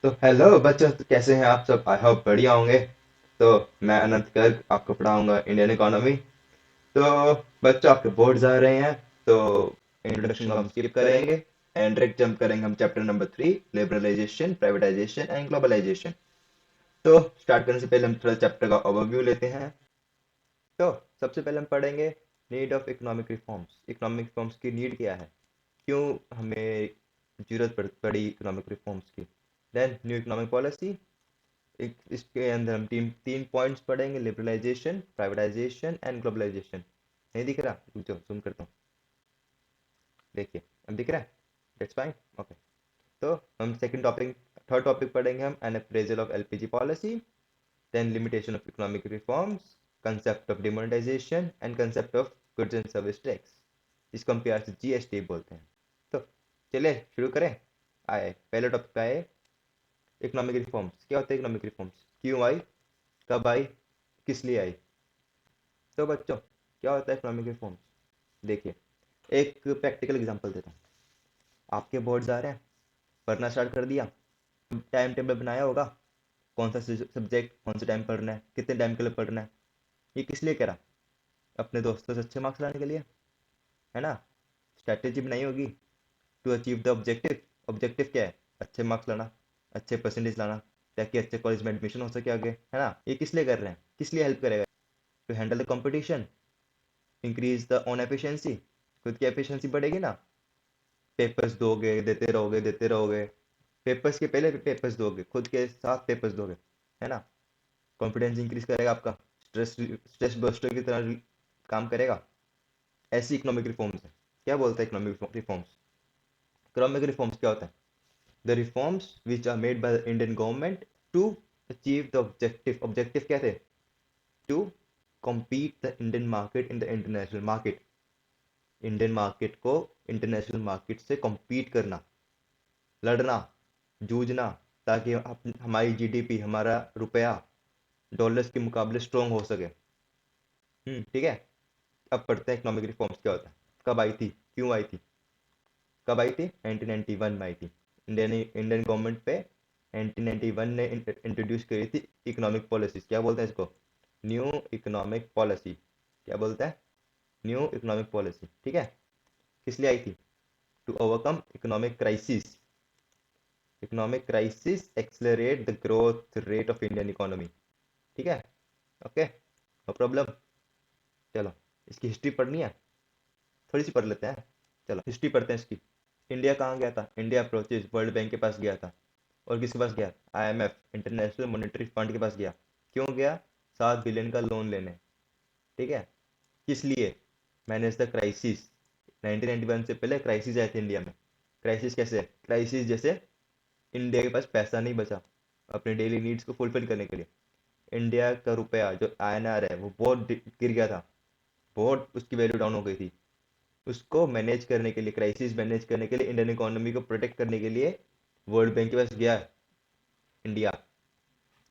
तो हेलो बच्चों, तो कैसे हैं आप सब? आई होप बढ़िया होंगे। तो मैं अनंत गर्ग आपको पढ़ाऊंगा इंडियन इकोनॉमी। तो बच्चों, आपके बोर्ड्स आ रहे हैं, तो इंट्रोडक्शन को हम स्किप करेंगे एंड डायरेक्ट जंप करेंगे हम chapter number 3, liberalisation, privatisation and globalisation. तो स्टार्ट करने से पहले हम थोड़ा चैप्टर का ओवरव्यू लेते हैं। तो सबसे पहले हम पढ़ेंगे need of economic reforms. Economic reforms की नीड क्या है, क्यों हमें जरूरत पड़ी इकोनॉमिक रिफॉर्म्स की। Then new economic policy. इसके अंदर हम तीन तीन पॉइंट्स पढ़ेंगे: लिबरलाइजेशन, प्राइवेटाइजेशन एंड ग्लोबलाइजेशन। नहीं दिख रहा? रुक जाओ, जूम करता हूँ। देखिए, अब दिख रहा है? That's fine. ओके। तो हम सेकंड टॉपिक, थर्ड टॉपिक पढ़ेंगे हम an appraisal of LPG policy, then limitation of economic reforms, concept of demonetisation and concept of goods and service tax. इसको हम प्यार से जीएसटी बोलते हैं। तो चलिए शुरू करें। आए पहले टॉपिक आए, इकोनॉमिक रिफॉर्म्स। क्या होता है इकोनॉमिक रिफॉर्म्स, क्यों आई, कब आई, किस लिए आई? तो बच्चों, क्या होता है इकोनॉमिक रिफॉर्म्स? देखिए, एक प्रैक्टिकल एग्जांपल देता हूँ। आपके बोर्ड्स आ रहे हैं, पढ़ना स्टार्ट कर दिया, टाइम टेबल बनाया होगा, कौन सा सब्जेक्ट कौन से टाइम पढ़ना है, कितने टाइम के लिए पढ़ना है। ये किस लिए करा? अपने दोस्तों से अच्छे मार्क्स लाने के लिए, है ना? स्ट्रैटेजी बनाई होगी to achieve the objective. Objective क्या है? अच्छे मार्क्स लाना, अच्छे परसेंटेज लाना, ताकि अच्छे कॉलेज में एडमिशन हो सके आगे, है ना? ये किस लिए कर रहे हैं, किस लिए हेल्प करेगा? To handle the competition, increase the own efficiency. खुद की एफिशिएंसी बढ़ेगी ना। पेपर्स दोगे, देते रहोगे। पेपर्स के पहले भी पेपर्स दोगे, खुद के साथ पेपर्स दोगे, है ना? कॉन्फिडेंस इंक्रीज करेगा आपका, स्ट्रेस स्ट्रेस बस्टर की तरह काम करेगा। ऐसी इकोनॉमिक रिफॉर्म्स है। क्या बोलता है इकोनॉमिक रिफॉर्म्स? इकोनॉमिक रिफॉर्म्स क्या होता है? The reforms which are made by the Indian government to achieve the objective. Objective क्या थे? To compete the Indian market in the international market. Indian market को इंटरनेशनल मार्केट से compete करना, लड़ना, जूझना, ताकि हमारी जीडीपी, हमारा रुपया डॉलर्स के मुकाबले स्ट्रॉन्ग हो सके। ठीक है। अब पढ़ते हैं इकोनॉमिक रिफॉर्म्स क्या होता है, कब आई थी, क्यों आई थी। कब आई थी? 1991 में आई थी। इंडियन इंडियन गवर्नमेंट पे 1991 ने इंट्रोड्यूस करी थी इकोनॉमिक पॉलिसीज। क्या बोलते हैं इसको? New economic policy. क्या बोलता है? New economic policy. ठीक है। किस लिए आई थी? To overcome economic crisis. Economic crisis accelerate the growth rate of Indian economy. ठीक है। Okay, no problem. चलो, इसकी हिस्ट्री पढ़नी है, थोड़ी सी पढ़ लेते हैं। चलो हिस्ट्री पढ़ते हैं इसकी। इंडिया कहाँ गया था? इंडिया अप्रोचेज वर्ल्ड बैंक के पास गया था। और किसके पास गया? आईएमएफ, इंटरनेशनल मॉनेटरी फंड के पास गया। क्यों गया? 7 बिलियन का लोन लेने। ठीक है। किस लिए? Manage the crisis. 1991 से पहले क्राइसिस आए थे इंडिया में। क्राइसिस कैसे? क्राइसिस जैसे इंडिया के पास पैसा नहीं बचा अपने डेली नीड्स को फुलफिल करने के लिए। इंडिया का रुपया जो आईएनआर है वो बहुत गिर गया था, बहुत उसकी वैल्यू डाउन हो गई थी। उसको मैनेज करने के लिए, क्राइसिस मैनेज करने के लिए, इंडियन इकोनॉमी को प्रोटेक्ट करने के लिए वर्ल्ड बैंक के पास गया इंडिया।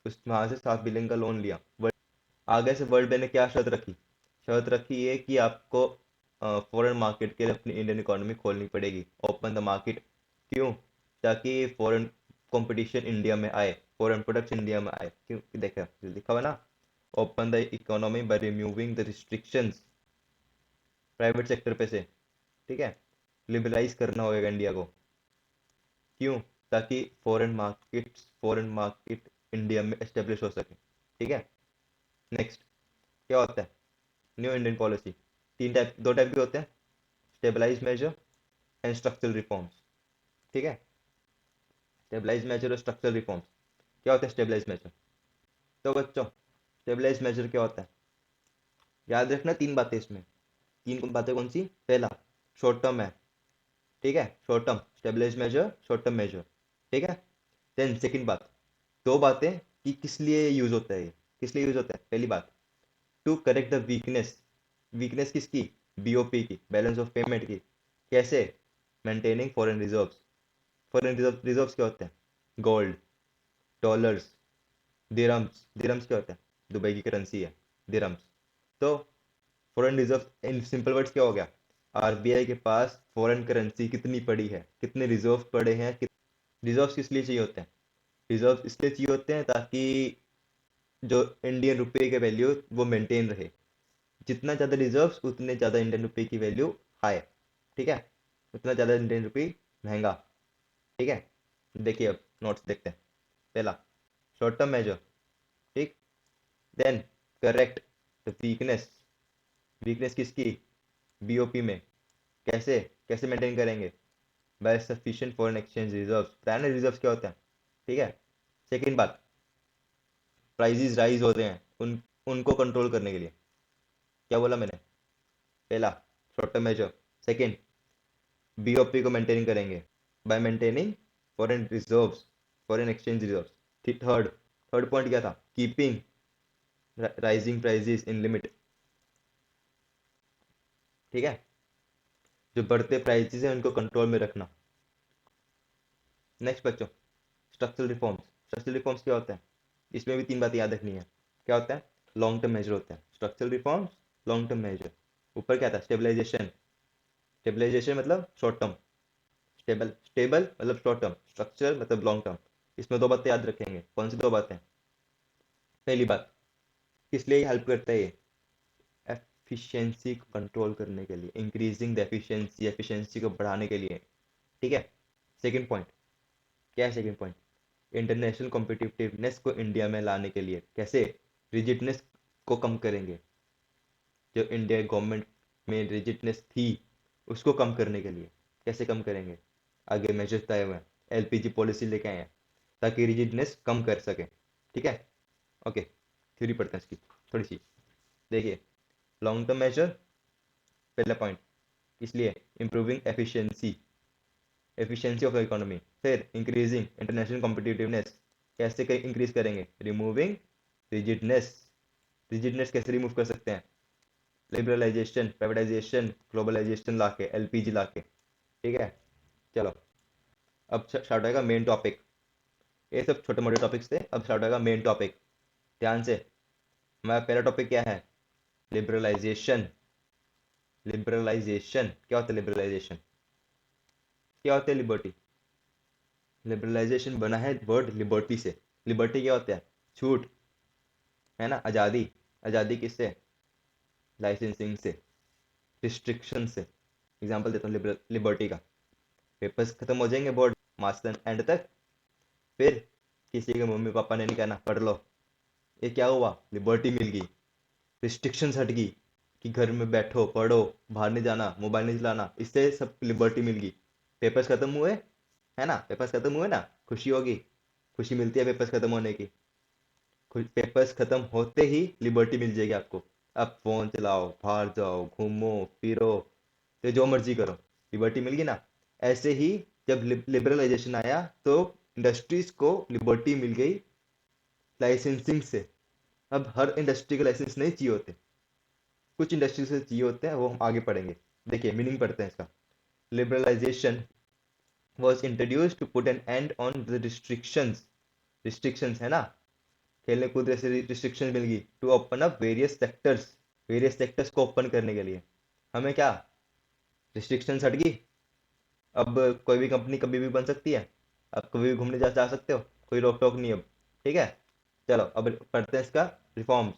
उस वहां से 7 बिलियन का लोन लिया। आगे से वर्ल्ड बैंक ने क्या शर्त रखी? शर्त रखी है कि आपको फॉरेन मार्केट के लिए अपनी इंडियन इकोनॉमी खोलनी पड़ेगी, ओपन द मार्केट। क्यों? ताकि फॉरेन कंपटीशन इंडिया में आए, फॉरेन प्रोडक्ट्स इंडिया में आए। क्यों? देखा, लिखा हुआ ना, open the economy by removing the restrictions private sector पे से। ठीक है। लिबरलाइज करना होगा इंडिया को। क्यों? ताकि फॉरेन मार्केट इंडिया में एस्टेब्लिश हो सके। ठीक है। नेक्स्ट, क्या होता है न्यू इंडियन पॉलिसी? तीन टाइप, दो टाइप के होते हैं: stabilise measure and structural reforms. ठीक है। स्टेबलाइज मेजर और स्ट्रक्चरल रिफॉर्म्स। क्या होता है स्टेबलाइज मेजर? तो बच्चों, स्टेबलाइज मेजर क्या होता है? याद रखना तीन बातें इसमें। तीन बातें कौन सी? पहला, शॉर्ट टर्म है। ठीक है, short term stabilise measure, short term measure. ठीक है। देन सेकंड बात, दो बातें कि किस लिए यूज होता है ये। किस लिए यूज होता है? पहली बात, to correct the weakness. Weakness किसकी? बीओपी की, बैलेंस ऑफ पेमेंट की। कैसे? Maintaining foreign reserves. Foreign reserves क्या होते हैं? Gold, dollars, dirhams. दिरम्स क्या होता है? दुबई की करेंसी है, दिरम्स। तो foreign reserve in simple words क्या हो गया? आरबीआई के पास फॉरेन करेंसी कितनी पड़ी है, कितने रिजर्व पड़े हैं। रिजर्व्स किस लिए चाहिए होते हैं? रिजर्व इसलिए चाहिए होते हैं ताकि जो इंडियन रुपए के वैल्यू वो मेंटेन रहे। जितना ज़्यादा रिजर्व्स उतने ज़्यादा इंडियन रुपए की वैल्यू हाई। ठीक है, उतना ज़्यादा इंडियन रुपए महंगा। ठीक है, देखिए अब नोट्स देखते हैं। पहला, शॉर्ट टर्म मेजर। ठीक, then correct the weakness. Weakness किसकी? बीओपी में। कैसे कैसे मेंटेन करेंगे? By sufficient foreign exchange reserves. बताया ना रिजर्व्स क्या होता है। ठीक है, सेकंड बात, प्राइजेस राइज होते हैं उनको कंट्रोल करने के लिए। क्या बोला मैंने? पहला, short term measure. Second, BOP को मेंटेन करेंगे by maintaining foreign reserves, foreign exchange reserves. Third third point क्या था? Keeping rising prices in limit. ठीक है, जो बढ़ते प्राइसेस हैं उनको कंट्रोल में रखना। नेक्स्ट बच्चों, स्ट्रक्चरल रिफॉर्म्स। स्ट्रक्चरल रिफॉर्म्स क्या होता है? इसमें भी तीन बातें याद रखनी है। क्या होता है? लॉन्ग टर्म मेजर होता है structural reforms, long term measure. ऊपर क्या था? स्टेबलाइजेशन। स्टेबलाइजेशन मतलब शॉर्ट टर्म, स्टेबल स्टेबल मतलब शॉर्ट टर्म, स्ट्रक्चर मतलब लॉन्ग टर्म। इसमें दो बातें याद रखेंगे। कौन सी दो बातें? पहली बात, किस लिए हेल्प करता है ये? एफिशिएंसी को कंट्रोल करने के लिए, इंक्रीजिंग द एफिशिएंसी, एफिशिएंसी को बढ़ाने के लिए। ठीक है, सेकंड पॉइंट क्या है? सेकंड पॉइंट, इंटरनेशनल कॉम्पिटिटिवनेस को इंडिया में लाने के लिए। कैसे? रिजिडनेस को कम करेंगे। जो इंडिया गवर्नमेंट में रिजिडनेस थी उसको कम करने के लिए। कैसे कम करेंगे? आगे मेजर्स तय हुए हैं। एलपीजी पॉलिसी लेके आए हैं ताकि रिजिडनेस कम कर सके। ठीक है, ओके, थ्योरी पढ़ते हैं इसकी थोड़ी सी। देखिए, लॉन्ग टर्म मेजर, पहला पॉइंट, इसलिए improving efficiency, efficiency of the economy. फिर इंक्रीजिंग इंटरनेशनल कॉम्पिटिटिवनेस, कैसे इंक्रीज करेंगे? Removing rigidness. रिजिडनेस कैसे रिमूव कर सकते हैं? लिबरलाइजेशन, प्राइवेटाइजेशन, ग्लोबलाइजेशन लाके, एलपीजी लाके। ठीक है, चलो अब स्टार्ट होगा मेन टॉपिक। ये सब छोटे मोटे टॉपिक्स थे, अब स्टार्ट होगा मेन टॉपिक। ध्यान से, हमारा पहला टॉपिक क्या है? लिबरलाइजेशन। लिबरलाइजेशन क्या होता है? लिबरलाइजेशन क्या होता है? लिबर्टी। लिबरलाइजेशन बना है वर्ड लिबर्टी से। लिबर्टी क्या होता है? छूट, है ना, आज़ादी। आज़ादी किससे? लाइसेंसिंग से, रिस्ट्रिक्शन से। एग्जांपल देता हूँ लिबर्टी का। पेपर्स खत्म हो जाएंगे बोर्ड मार्च एंड तक, फिर किसी के मम्मी पापा ने नहीं कहना पढ़ लो। ये क्या हुआ? लिबर्टी मिल गई, रिस्ट्रिक्शंस हट गई कि घर में बैठो पढ़ो, बाहर नहीं जाना, मोबाइल नहीं चलाना। इससे सब लिबर्टी मिल गई। पेपर्स खत्म हुए, है ना, पेपर्स खत्म हुए ना, खुशी होगी, खुशी मिलती है पेपर्स खत्म होने की। पेपर्स खत्म होते ही लिबर्टी मिल जाएगी आपको। अब फोन चलाओ, बाहर जाओ, घूमो फिरो, तो जो मर्जी करो, लिबर्टी मिल गई ना। ऐसे ही जब लिबरलाइजेशन आया तो इंडस्ट्रीज को लिबर्टी मिल गई लाइसेंसिंग से। अब हर इंडस्ट्री के लाइसेंस नहीं चाहिए होते, कुछ इंडस्ट्री से चाहिए होते हैं, वो हम आगे पढ़ेंगे। देखिए मीनिंग पढ़ते हैं इसका। Liberalisation was introduced to put an end on the restrictions। restrictions है ना, खेलने कूदने से रिस्ट्रिक्शन मिल गई। To open up various sectors, various sectors को ओपन करने के लिए हमें क्या? रिस्ट्रिक्शन हट गई। अब कोई भी कंपनी कभी भी बन सकती है, अब कभी भी घूमने जा सकते हो, कोई रोक टोक नहीं अब। ठीक है, चलो अब पढ़ते हैं इसका रिफॉर्म्स।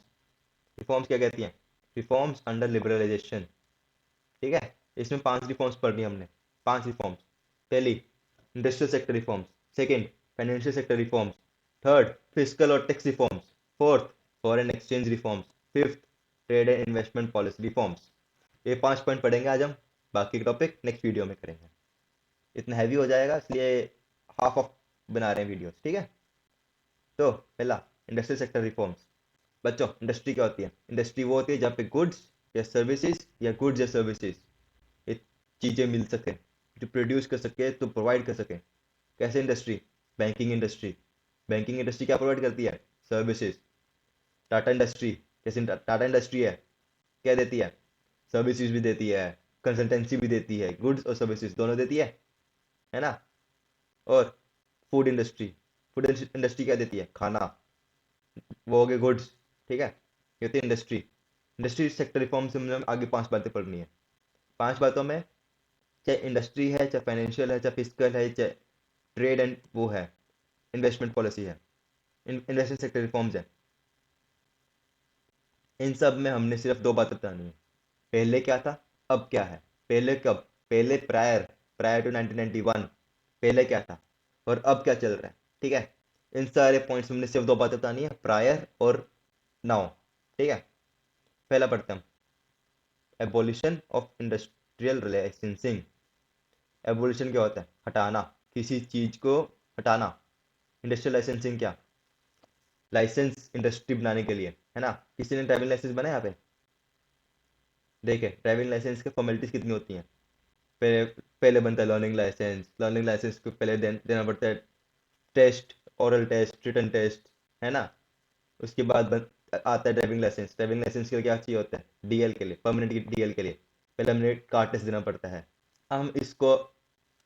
रिफॉर्म्स क्या कहती हैं? Reforms under liberalisation. ठीक है, इसमें 5 रिफॉर्म्स पढ़नी है हमने। 5 रिफॉर्म्स। पहली, industrial sector reforms. Second, financial sector reforms. Third, fiscal और tax reforms. Fourth, foreign exchange reforms. Fifth, trade and investment policy reforms. ये 5 पॉइंट पढ़ेंगे आज हम, बाकी के टॉपिक नेक्स्ट वीडियो में करेंगे। इतना हैवी हो जाएगा इसलिए हाफ ऑफ बना रहे हैं वीडियोस। ठीक है, तो पहला, इंडस्ट्रियल सेक्टर रिफॉर्म्स। बच्चों, इंडस्ट्री क्या होती है? इंडस्ट्री वो होती है जहाँ पे गुड्स या सर्विसेज, या गुड्स या सर्विसेज, ये चीज़ें मिल सके, जो प्रोड्यूस कर सके, तो प्रोवाइड कर सके। कैसे industry? Banking industry. Banking industry क्या प्रोवाइड करती है? सर्विसेज। टाटा इंडस्ट्री, जैसे टाटा इंडस्ट्री है, क्या देती है? सर्विसेज भी देती है, कंसल्टेंसी भी देती है, गुड्स और सर्विसेज दोनों देती है ना। और फूड इंडस्ट्री, फूड इंडस्ट्री क्या देती है? खाना, वो हो गए गुड्स। ठीक है, ये होती है इंडस्ट्री। इंडस्ट्री सेक्टर रिफॉर्म से हमने आगे 5 बातें पढ़नी है। 5 बातों में, चाहे इंडस्ट्री है, चाहे फाइनेंशियल है, चाहे फिजिकल है, चाहे ट्रेड एंड वो है, इन्वेस्टमेंट पॉलिसी है, इन्वेस्टमेंट सेक्टर रिफॉर्म्स है। इन सब में हमने सिर्फ दो बातें बतानी है, पहले क्या था, अब क्या है। पहले कब, पहले प्रायर प्रायर टू 1991 पहले क्या था, और अब क्या चल रहा है। ठीक है, इन सारे पॉइंट्स हमने सिर्फ दो बातें बतानी है, प्रायर और नाउ। ठीक है, पहला पढ़ते हैं हम, abolition of industrial licensing. Abolition क्या होता है, हटाना, किसी चीज को हटाना। इंडस्ट्रियल लाइसेंसिंग क्या, लाइसेंस इंडस्ट्री बनाने के लिए, है ना। किसी ने ड्राइविंग लाइसेंस बनाया यहाँ पे, देखे ड्राइविंग लाइसेंस के फॉर्मेलिटीज कितनी होती हैं। पहले पहले बनता है लर्निंग लाइसेंस, लर्निंग लाइसेंस को पहले देना पड़ता है test, oral test, written test, है ना। उसके बाद आता है ड्राइविंग लाइसेंस। ड्राइविंग लाइसेंस के लिए क्या चाहिए होता है, डीएल के लिए, परमानेंट डीएल के लिए पहले हमने कार टेस्ट देना पड़ता है। हम इसको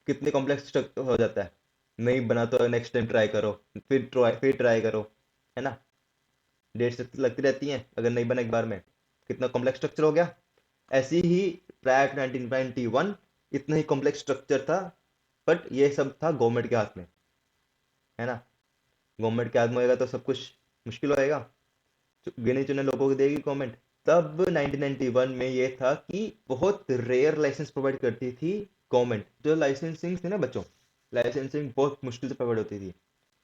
कितने कॉम्प्लेक्स हो जाता है, नहीं बना तो नेक्स्ट टाइम ट्राई करो, फिर ट्राई करो, है ना। डेट्स लगती रहती हैं अगर नहीं बना एक बार में, कितना कॉम्प्लेक्स स्ट्रक्चर हो गया। ऐसी ही प्रायर टू 1991 इतना ही कॉम्प्लेक्स स्ट्रक्चर था, बट ये सब था गवर्नमेंट के हाथ में, है ना। गवर्नमेंट के हाथ में होएगा तो सब कुछ मुश्किल होएगा, गिने चुने लोगों को देगी गवर्नमेंट। तब 1991 में ये था कि बहुत रेयर लाइसेंस प्रोवाइड करती थी गवर्नमेंट। जो लाइसेंसिंग थी ना बच्चों, लाइसेंसिंग बहुत मुश्किल से प्रोवाइड होती थी।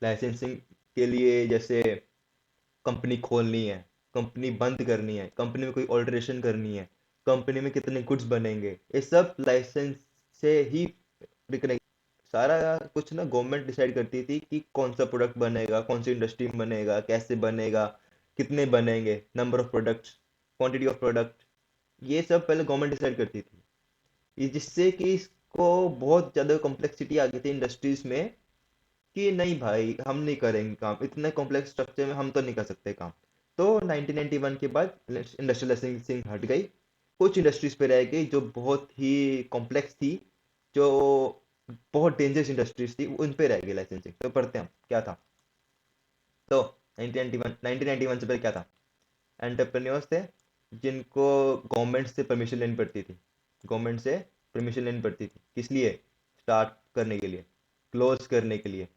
लाइसेंसिंग के लिए जैसे कंपनी खोलनी है, कंपनी बंद करनी है, कंपनी में कोई ऑल्टरेशन करनी है, कंपनी में कितने गुड्स बनेंगे, ये सब लाइसेंस से ही बिकने। सारा कुछ ना गवर्नमेंट डिसाइड करती थी कि कौन सा प्रोडक्ट बनेगा, कौन सी इंडस्ट्री में बनेगा, कैसे बनेगा, कितने बनेंगे, number of products, quantity of product, ये सब पहले गवर्नमेंट डिसाइड करती थी। ये जिससे कि इसको बहुत ज़्यादा कॉम्प्लेक्सिटी आ गई थी इंडस्ट्रीज में, कि नहीं भाई हम नहीं करेंगे काम, इतने कॉम्प्लेक्स स्ट्रक्चर में हम तो नहीं कर सकते काम। तो 1991 के बाद इंडस्ट्रियल लाइसेंसिंग हट गई, कुछ इंडस्ट्रीज पे रह गई जो बहुत ही कॉम्प्लेक्स थी, जो बहुत डेंजरस इंडस्ट्रीज थी, उन पे रह गई लाइसेंसिंग। तो पढ़ते हैं हम क्या था। तो 1991 से पहले क्या था, एंटरप्रेन्योर्स थे जिनको गवर्नमेंट से परमिशन लेनी पड़ती थी। गवर्नमेंट से परमिशन लेनी पड़ती थी किस लिए, स्टार्ट करने के लिए, क्लोज करने के लिए,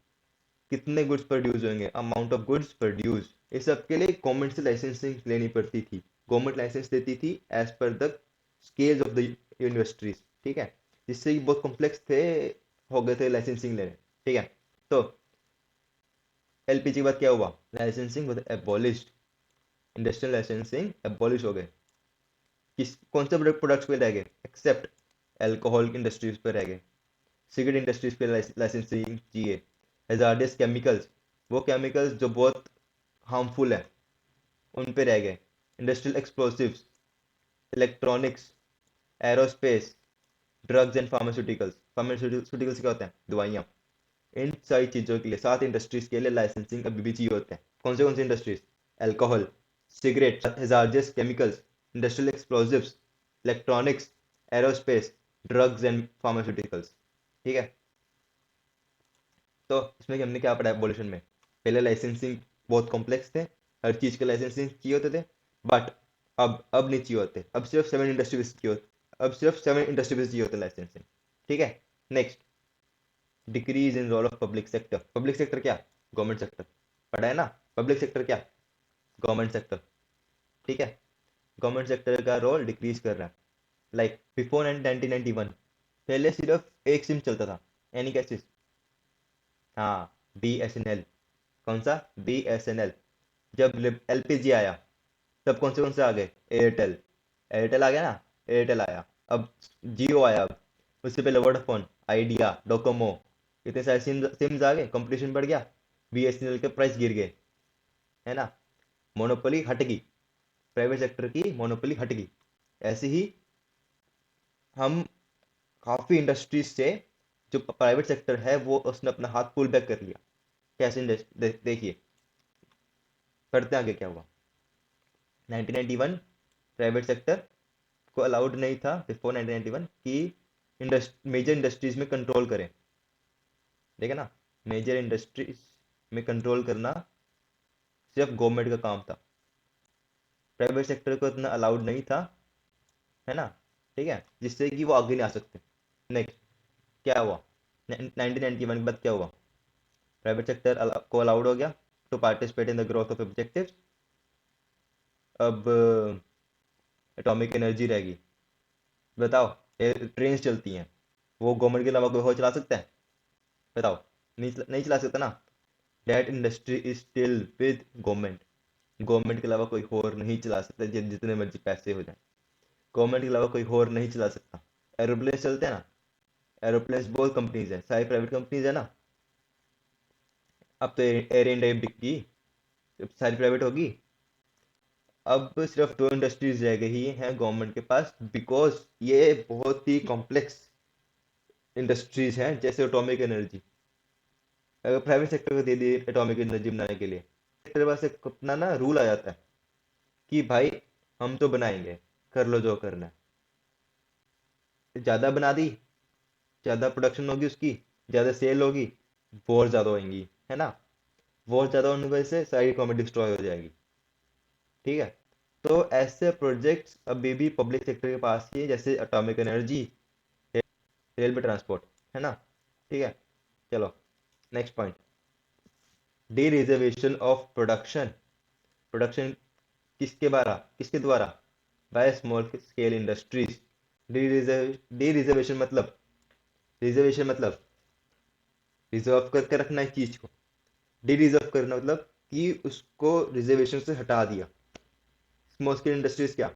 कितने गुड्स प्रोड्यूस होंगे, अमाउंट ऑफ गुड्स प्रोड्यूस, इस सब के लिए गवर्नमेंट से लाइसेंसिंग लेनी पड़ती थी। गवर्नमेंट लाइसेंस देती थी as per the scales of the universities. ठीक है, जिससे ये बहुत कॉम्प्लेक्स थे, हो गए थे लाइसेंसिंग लेने। ठीक है, तो एलपीजी के बाद क्या हुआ, licensing was abolished, industrial licensing abolish हो गए। किस कौन से प्रोडक्ट्स पे रह गए, एक्सेप्ट अल्कोहल इंडस्ट्रीज पे रह गए, सिगरेट इंडस्ट्रीज पे लाइसेंसिंग चाहिए। हैजार्डियस केमिकल्स, वो केमिकल्स जो बहुत हार्मफुल है, उन पे रह गए। Industrial explosives, electronics, aerospace, drugs and pharmaceuticals. Pharmaceuticals क्या होते हैं, दवाइयाँ। इन सारी चीज़ों के लिए, 7 इंडस्ट्रीज के लिए लाइसेंसिंग अभी भी चाहिए होते हैं। कौन से industries, alcohol, cigarette, hazardous chemicals, industrial explosives, electronics, aerospace, drugs and pharmaceuticals. ठीक है, तो इसमें हमने क्या पढ़ा एबोलिशन में, पहले लाइसेंसिंग बहुत कॉम्प्लेक्स थे, हर चीज़ के लाइसेंसिंग चाहिए होते थे, बट अब नहीं चाहिए होते, अब सिर्फ 7 इंडस्ट्रीज चाहिए होते, अब सिर्फ 7 इंडस्ट्रीज चाहिए होते लाइसेंसिंग। ठीक है, next, decrease in role of public sector. Public sector क्या, गवर्नमेंट सेक्टर, पढ़ा है ना। पब्लिक सेक्टर क्या, गवर्नमेंट सेक्टर। ठीक है, गवर्नमेंट सेक्टर का रोल डिक्रीज कर रहा है। लाइक बिफोर 1991 पहले सिर्फ एक सिम चलता था, यानी क्या चीज, हाँ, BSNL। कौन सा, BSNL। जब LPG आया, तब कौन से आ गए, एयरटेल। एयरटेल आ गया ना, एयरटेल आया। अब जियो आया, अब उससे पहले वोडाफोन, आइडिया, डोकोमो, इतने सारे सिम्स आ गए, कंपटीशन बढ़ गया, BSNL के प्राइस गिर गए, है ना। मोनोपोली हट गई, प्राइवेट सेक्टर की मोनोपोली हट गई। ऐसे ही हम काफी इंडस्ट्रीज से, जो प्राइवेट सेक्टर है वो उसने अपना हाथ पुल बैक कर लिया। कैसे देखिए, पढ़ते आगे क्या हुआ। 1991 प्राइवेट सेक्टर को अलाउड नहीं था बिफोर 1991 कि मेजर इंडस्ट्रीज में कंट्रोल करें। देखा ना, मेजर इंडस्ट्रीज में कंट्रोल करना सिर्फ गवर्नमेंट का काम था, प्राइवेट सेक्टर को इतना अलाउड नहीं था, है ना। ठीक है, जिससे कि वो आगे नहीं आ सकते। नेक्स्ट क्या हुआ, 1991 के बाद क्या हुआ, प्राइवेट सेक्टर को अलाउड हो गया to participate in the growth of objectives. अब एटॉमिक एनर्जी रहेगी। बताओ, ट्रेन चलती हैं, वो गवर्नमेंट के अलावा कोई और चला सकता है? बताओ, नहीं चला सकता ना। That industry is still with government. Government के अलावा कोई और नहीं चला सकता, जितने मर्जी पैसे हो जाए, गवर्नमेंट के अलावा कोई और नहीं चला सकता। एरोप्लेन चलते हैं ना, एरोप्लेन बहुत कंपनीज है, सारी प्राइवेट कंपनीज है ना। अब तो एयर इंडिया बिकी, अब सारी प्राइवेट होगी। अब सिर्फ दो इंडस्ट्रीज रह गई हैं गवर्नमेंट के पास, बिकॉज ये बहुत ही कॉम्प्लेक्स इंडस्ट्रीज हैं, जैसे एटॉमिक एनर्जी। अगर प्राइवेट सेक्टर को दे दी एटॉमिक एनर्जी बनाने के लिए, सेक्टर पास एक अपना ना रूल आ जाता है कि भाई हम तो बनाएंगे, कर लो जो करना है। ज्यादा बना दी, ज्यादा प्रोडक्शन होगी उसकी, ज्यादा सेल होगी, वॉर ज्यादा होंगी, है ना। वॉर ज्यादा होने की वजह से सारी इकोनॉमी डिस्ट्रॉय हो जाएगी। ठीक है, तो ऐसे प्रोजेक्ट्स अभी भी पब्लिक सेक्टर के पास ही है, जैसे एटॉमिक एनर्जी, रेलवे ट्रांसपोर्ट, है ना। ठीक है, चलो next point. D reservation of production. Production किसके द्वारा? Bye small scale industries. D reservation मतलब, रिजर्वेशन मतलब रिजर्व करके रखना एक चीज को। डी रिजर्व करना मतलब कि उसको रिजर्वेशन से हटा दिया। स्मॉल स्केल इंडस्ट्रीज क्या?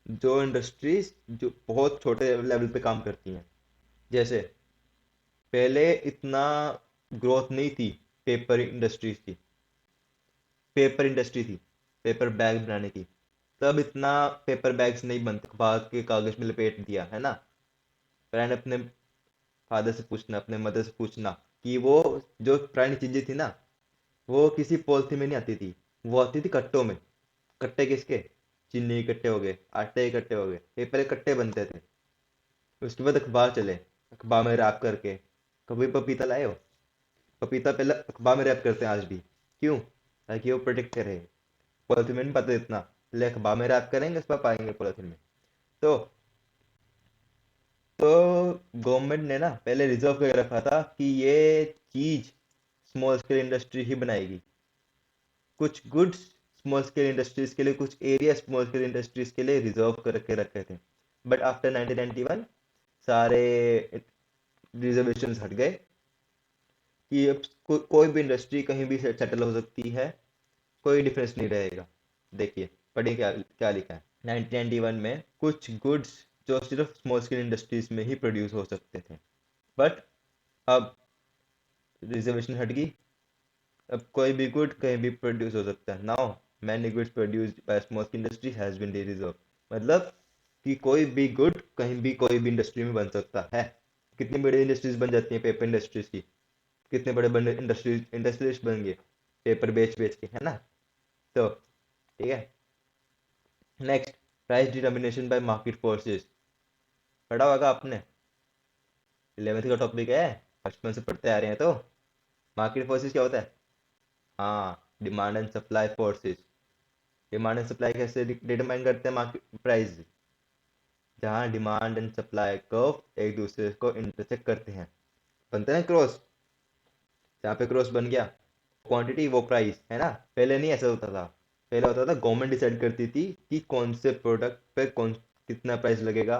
जो इंडस्ट्रीज जो बहुत छोटे लेवल पे काम करती हैं। जैसे पहले इतना ग्रोथ नहीं थी, पेपर इंडस्ट्रीज की, पेपर इंडस्ट्री थी, पेपर बैग बनाने की। तब इतना पेपर बैग्स नहीं बनते, अखबार के कागज में लपेट दिया, है ना। पहले अपने फादर से पूछना, अपने मदर से पूछना कि वो जो पुरानी चीजें थी ना, वो किसी पॉलिथीन में नहीं आती थी, वो आती थी कट्टों में। कट्टे किसके? चीनी के कट्टे हो गए, आटे के कट्टे हो गए, ये पहले कट्टे बनते थे। उसके बाद अखबार चले, अखबार में रैप करके। कभी पपीता लाए हो? पपीता पहले अखबार में रैप करते हैं आज भी। क्यों? ताकि वो प्रोटेक्ट करे। पॉलिथीन में नहीं पाते इतना, पहले अखबार में रैप करेंगे, उस पर पाएंगे पॉलिथीन में। तो तो गवर्नमेंट ने ना पहले रिजर्व करके रखा था कि ये चीज स्मॉल स्केल इंडस्ट्री ही बनाएगी। कुछ गुड्स स्मॉल स्केल इंडस्ट्रीज के लिए, कुछ एरिया स्मॉल स्केल इंडस्ट्रीज के लिए रिजर्व करके रखे थे। बट आफ्टर 1991 सारे रिजर्वेशंस हट गए कि अब कोई भी इंडस्ट्री कहीं भी सेटल हो सकती है, कोई डिफरेंस नहीं रहेगा। देखिए, पढ़िए क्या क्या लिखा है। 1991 में कुछ गुड्स जो सिर्फ स्मॉल स्केल इंडस्ट्रीज में ही प्रोड्यूस हो सकते थे, बट अब रिजर्वेशन हट गई। अब कोई भी गुड कहीं भी प्रोड्यूस हो सकता है। Now many goods produced by small scale industry has been reserve. मतलब कि कोई भी गुड कहीं भी कोई भी इंडस्ट्री में बन सकता है। कितनी बड़ी इंडस्ट्रीज बन जाती हैं पेपर इंडस्ट्रीज की, कितने बड़े बड़े इंडस्ट्रियलिस्ट बन गए पेपर बेच बेच के, है ना। तो ठीक है, next, price determination by market forces. पढ़ा होगा आपने, 11th का टॉपिक है, बचपन से पढ़ते आ रहे हैं। तो मार्केट फोर्सेस क्या होता है? हाँ, demand and supply forces. Demand and supply कैसे डिटरमाइन करते हैं मार्केट प्राइस? जहाँ डिमांड एंड सप्लाई कर्व एक दूसरे को इंटरसेक्ट करते हैं, बनते हैं क्रॉस। जहाँ पे क्रॉस बन गया, क्वांटिटी वो प्राइस, है ना। पहले नहीं ऐसा होता था। पहले होता था गवर्नमेंट डिसाइड करती थी कि कौन से प्रोडक्ट पे कौन कितना प्राइस लगेगा,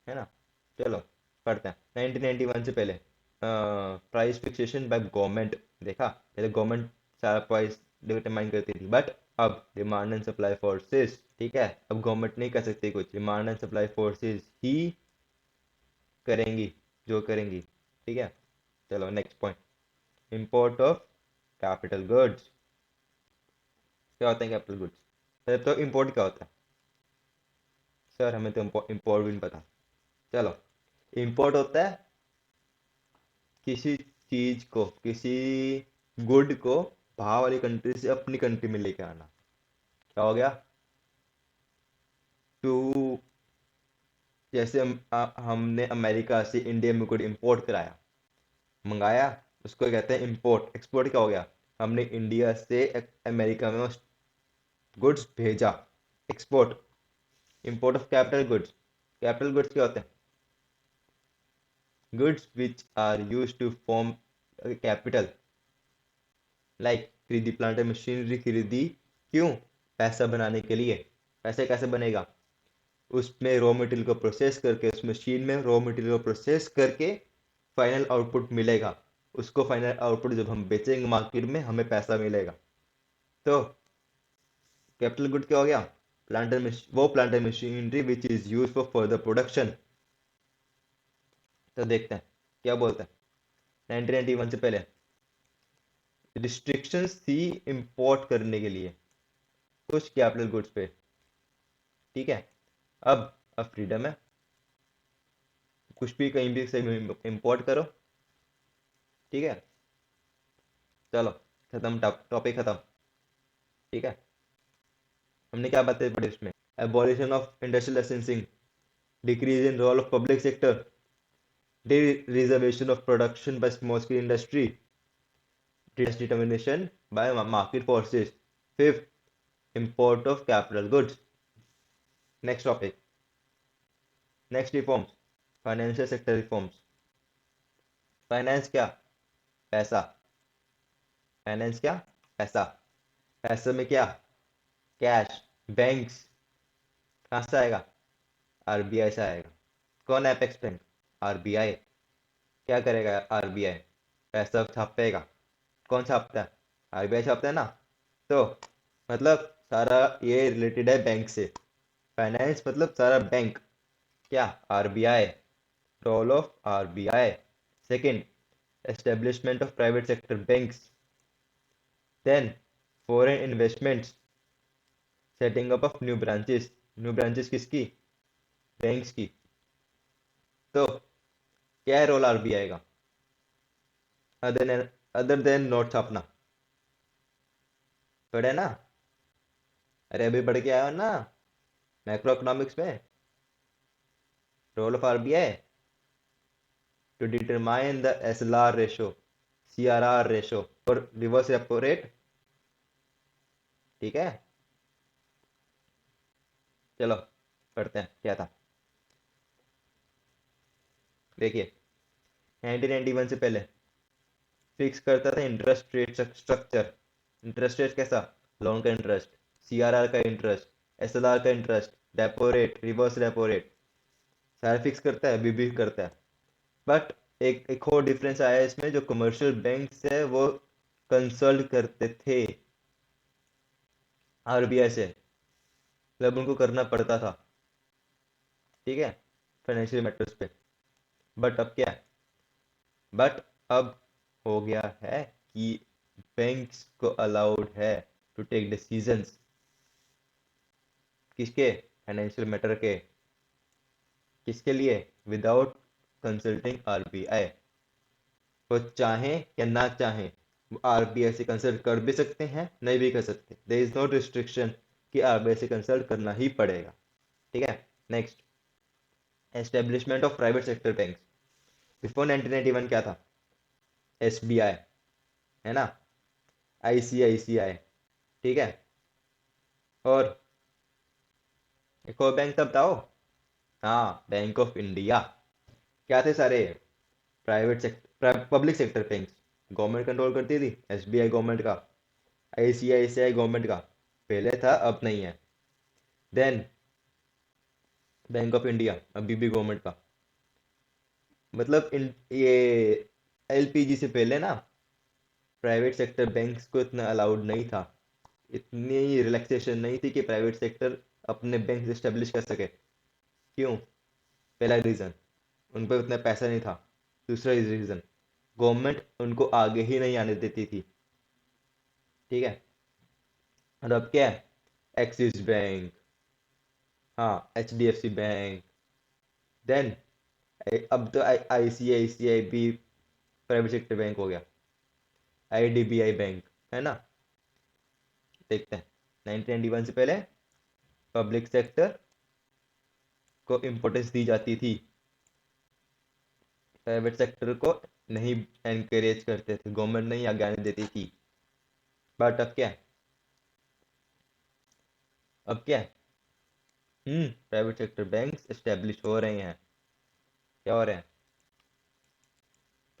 है ना। चलो पढ़ते हैं 1991 से पहले प्राइस फिक्सेशन बाय गवर्नमेंट। देखा, पहले गवर्नमेंट सारा प्राइस डिटरमाइन करती थी, बट अब डिमांड एंड सप्लाई फोर्सेस, ठीक है, अब गवर्नमेंट नहीं कर सकती कुछ, डिमांड एंड सप्लाई फोर्सेस ही करेंगी जो करेंगी। ठीक है, चलो next point. Import of capital goods. क्या होता है कैपिटल गुड्स? पहले तो इंपोर्ट क्या होता है? सर हमें तो इंपोर्ट भी नहीं पता। चलो, इंपोर्ट होता है किसी चीज को, किसी गुड को बाहर वाली कंट्री से अपनी कंट्री में लेके आना। क्या हो गया? टू, जैसे हमने अमेरिका से इंडिया में गुड इंपोर्ट कराया, मंगाया, उसको कहते हैं इंपोर्ट। एक्सपोर्ट क्या हो गया? हमने इंडिया से अमेरिका में गुड्स भेजा, export. Import of capital goods. Capital goods क्या होते हैं? Goods which are use to form capital, like खरीदी प्लांट एंड मशीनरी खरीदी, क्यों? पैसा बनाने के लिए। पैसे कैसे बनेगा? उसमें रॉ मटेरियल को प्रोसेस करके, उस मशीन में रॉ मटेरियल को प्रोसेस करके फाइनल आउटपुट मिलेगा। उसको फाइनल आउटपुट जब हम बेचेंगे मार्केट में, हमें पैसा मिलेगा। तो कैपिटल गुड क्या हो गया? वो plant and machinery which is use for further production. तो देखते हैं क्या बोलते हैं 1991 से पहले। रिस्ट्रिक्शंस थी इंपोर्ट करने के लिए कुछ कैपिटल गुड्स पे, ठीक है। अब फ्रीडम है, कुछ भी कहीं भी से इंपोर्ट करो, ठीक है। चलो खत्म, टॉपिक खत्म, ठीक है। हमने क्या बातें पढ़ी उसमें? Abolition of industrial licensing, decrease in role of public sector, reservation of production by small scale industry, determination by market forces, fifth import of capital goods. Next topic, next reforms, financial sector reforms. Finance क्या? पैसा। Finance क्या? पैसा। पैसे में क्या? Cash, banks. कहाँ से आएगा? आरबीआई से आएगा। कौन है अपेक्स बैंक? आरबीआई। क्या करेगा आरबीआई? पैसा छापेगा। कौन छापता है? आरबीआई छापता है ना। तो मतलब सारा ये रिलेटेड है बैंक से। फाइनेंस मतलब सारा बैंक। क्या? RBI. Role of RBI. Second, establishment of private sector banks. Then foreign investments, setting up of new branches. New branches किसकी? बैंक्स की। तो क्या है रोल आरबीआई का? अदर देन नोट छापना। पढ़े ना? अरे अभी पढ़ के आया हो ना मैक्रो इकोनॉमिक्स में। Role of RBI to determine the SLR ratio, CRR ratio और रिवर्स रेपो रेट, ठीक है। चलो पढ़ते हैं क्या था। देखिए 1991 से पहले फिक्स करता था interest rate structure. Interest rate कैसा? लोन का इंटरेस्ट, सीआरआर का इंटरेस्ट, एसएलआर का interest, repo rate, reverse repo rate, सारा फिक्स करता है, अभी भी करता है। बट एक और डिफरेंस आया इसमें, जो कमर्शियल बैंक है वो कंसल्ट करते थे आरबीआई से, मतलब उनको करना पड़ता था, ठीक है, फाइनेंशियल मैटर्स पे। बट अब क्या है? बट अब हो गया है कि बैंक्स को अलाउड है टू टेक डिसीजंस। किसके? फाइनेंशियल मैटर के। किसके लिए? Without consulting RBI. वो चाहें या ना चाहें, वो आरबीआई से कंसल्ट कर भी सकते हैं, नहीं भी कर सकते। देयर इज नो रिस्ट्रिक्शन कि आरबीआई से कंसल्ट करना ही पड़ेगा, ठीक है। Next, establishment of private sector banks. Before 1991 क्या था? एसबीआई, है ना, आईसीआईसीआई, ठीक है। और एक और बैंक तब बताओ। हाँ, बैंक ऑफ इंडिया। क्या थे सारे? Private sector, public sector banks. Government control करती थी। एसबीआई गवर्नमेंट का, आईसीआईसीआई गवर्नमेंट का, पहले था अब नहीं है। देन बैंक ऑफ इंडिया अभी भी गवर्नमेंट का। मतलब ये एलपीजी से पहले ना प्राइवेट सेक्टर बैंक्स को इतना अलाउड नहीं था, इतनी रिलैक्सेशन नहीं थी कि प्राइवेट सेक्टर अपने बैंक एस्टेब्लिश कर सके। क्यों? पहला रीज़न, उन पर उतना पैसा नहीं था। दूसरा रीज़न, गवर्नमेंट उनको आगे ही नहीं आने देती थी, ठीक है। और अब क्या है? एक्सिस बैंक, हाँ, एचडीएफसी बैंक। देन अब तो आईसीआईसीआई भी प्राइवेट सेक्टर बैंक हो गया, आईडीबीआई बैंक, है ना। देखते हैं 1991 से पहले पब्लिक सेक्टर को इम्पोर्टेंस दी जाती थी, प्राइवेट सेक्टर को नहीं एनकरेज करते थे, गवर्नमेंट नहीं आगे आने देती थी। बट अब क्या है? अब क्या है? प्राइवेट सेक्टर बैंक्स एस्टेब्लिश हो रहे हैं। क्या हो रहे हैं?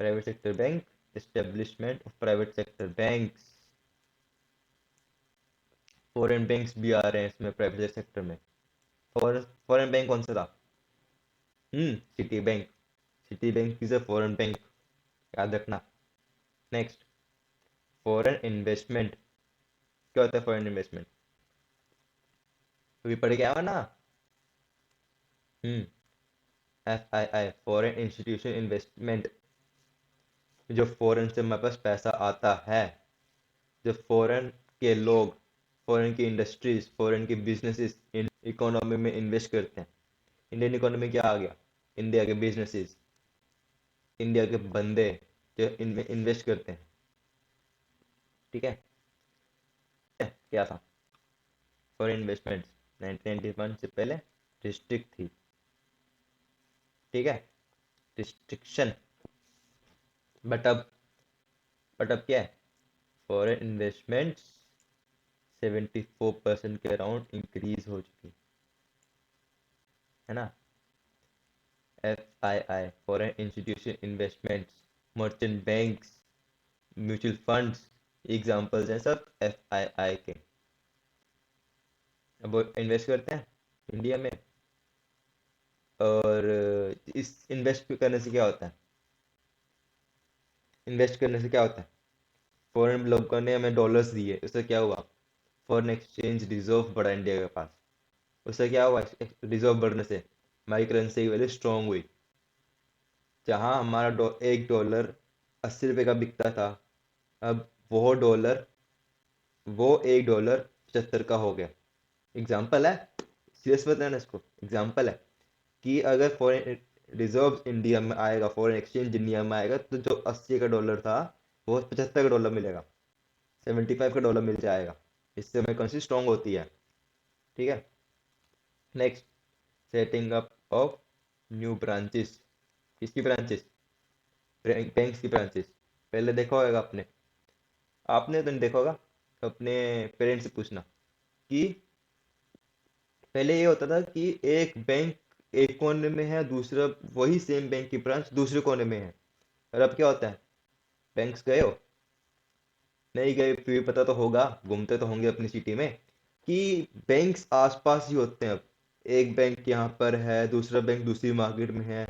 Private sector bank establishment of private sector banks, foreign banks भी आ रहे हैं इसमें प्राइवेट सेक्टर में। फॉरेन बैंक कौन सा था? City bank. City bank is a foreign bank, याद रखना। Next, foreign investment. क्या होता है फॉरेन इन्वेस्टमेंट? अभी पढ़ के आया ना। हम्म FII, फॉरेन इंस्टीट्यूशन इन्वेस्टमेंट। जो फॉरेन से हमारे पास पैसा आता है, जो फॉरेन के लोग, फॉरेन की इंडस्ट्रीज, फॉरेन की बिजनेसेस इकोनॉमी में इन्वेस्ट करते हैं। इंडियन इकोनॉमी क्या आ गया? इंडिया के बिजनेसेस, इंडिया के बंदे जो इनमें इन्वेस्ट करते हैं। ठीक है, क्या था? फॉरेन इन्वेस्टमेंट 1991 से पहले रिस्ट्रिक्ट थी। ठीक है, रिस्ट्रिक्शन। बट अब क्या है? फॉरेन इन्वेस्टमेंट 74% के अराउंड इंक्रीज हो चुकी है ना। FII, foreign institution investments, merchant banks, mutual funds, examples हैं सब FII के। अब वो इन्वेस्ट करते हैं इंडिया में। और इस इन्वेस्ट करने से क्या होता है? इन्वेस्ट करने से क्या होता है? फॉरेन लोगों ने हमें डॉलर्स दिए, उससे क्या हुआ? फॉरेन एक्सचेंज रिजर्व बढ़ा इंडिया के पास। उससे क्या हुआ? रिजर्व बढ़ने से हमारी करेंसी की वैल्यू स्ट्रांग हुई। जहां हमारा $1 80 रुपये का बिकता था, अब वो $1 75 का हो गया। एग्जाम्पल है, सीरियस मत लेना इसको, एग्जाम्पल है कि अगर फॉरेन रिजर्व इंडिया में आएगा, फॉरेन एक्सचेंज इंडिया में आएगा, तो जो 80 का डॉलर था वो 75 का डॉलर मिलेगा, 75 का डॉलर मिल जाएगा। इससे हमें करेंसी स्ट्रांग होती है। ठीक है, next, setting up of new branches. किसकी ब्रांचेस? बैंक्स की ब्रांचेस। पहले देखा होगा आपने, आपने तो नहीं देखा होगा, अपने पेरेंट्स से पूछना कि पहले ये होता था कि एक बैंक एक कोने में है, दूसरा वही सेम बैंक की ब्रांच दूसरे कोने में है। और अब क्या होता है? बैंक्स गए हो? नहीं गए, फिर भी पता तो होगा, घूमते तो होंगे अपनी सिटी में, कि बैंक्स आसपास ही होते हैं। अब एक बैंक यहाँ पर है, दूसरा बैंक दूसरी मार्केट में है,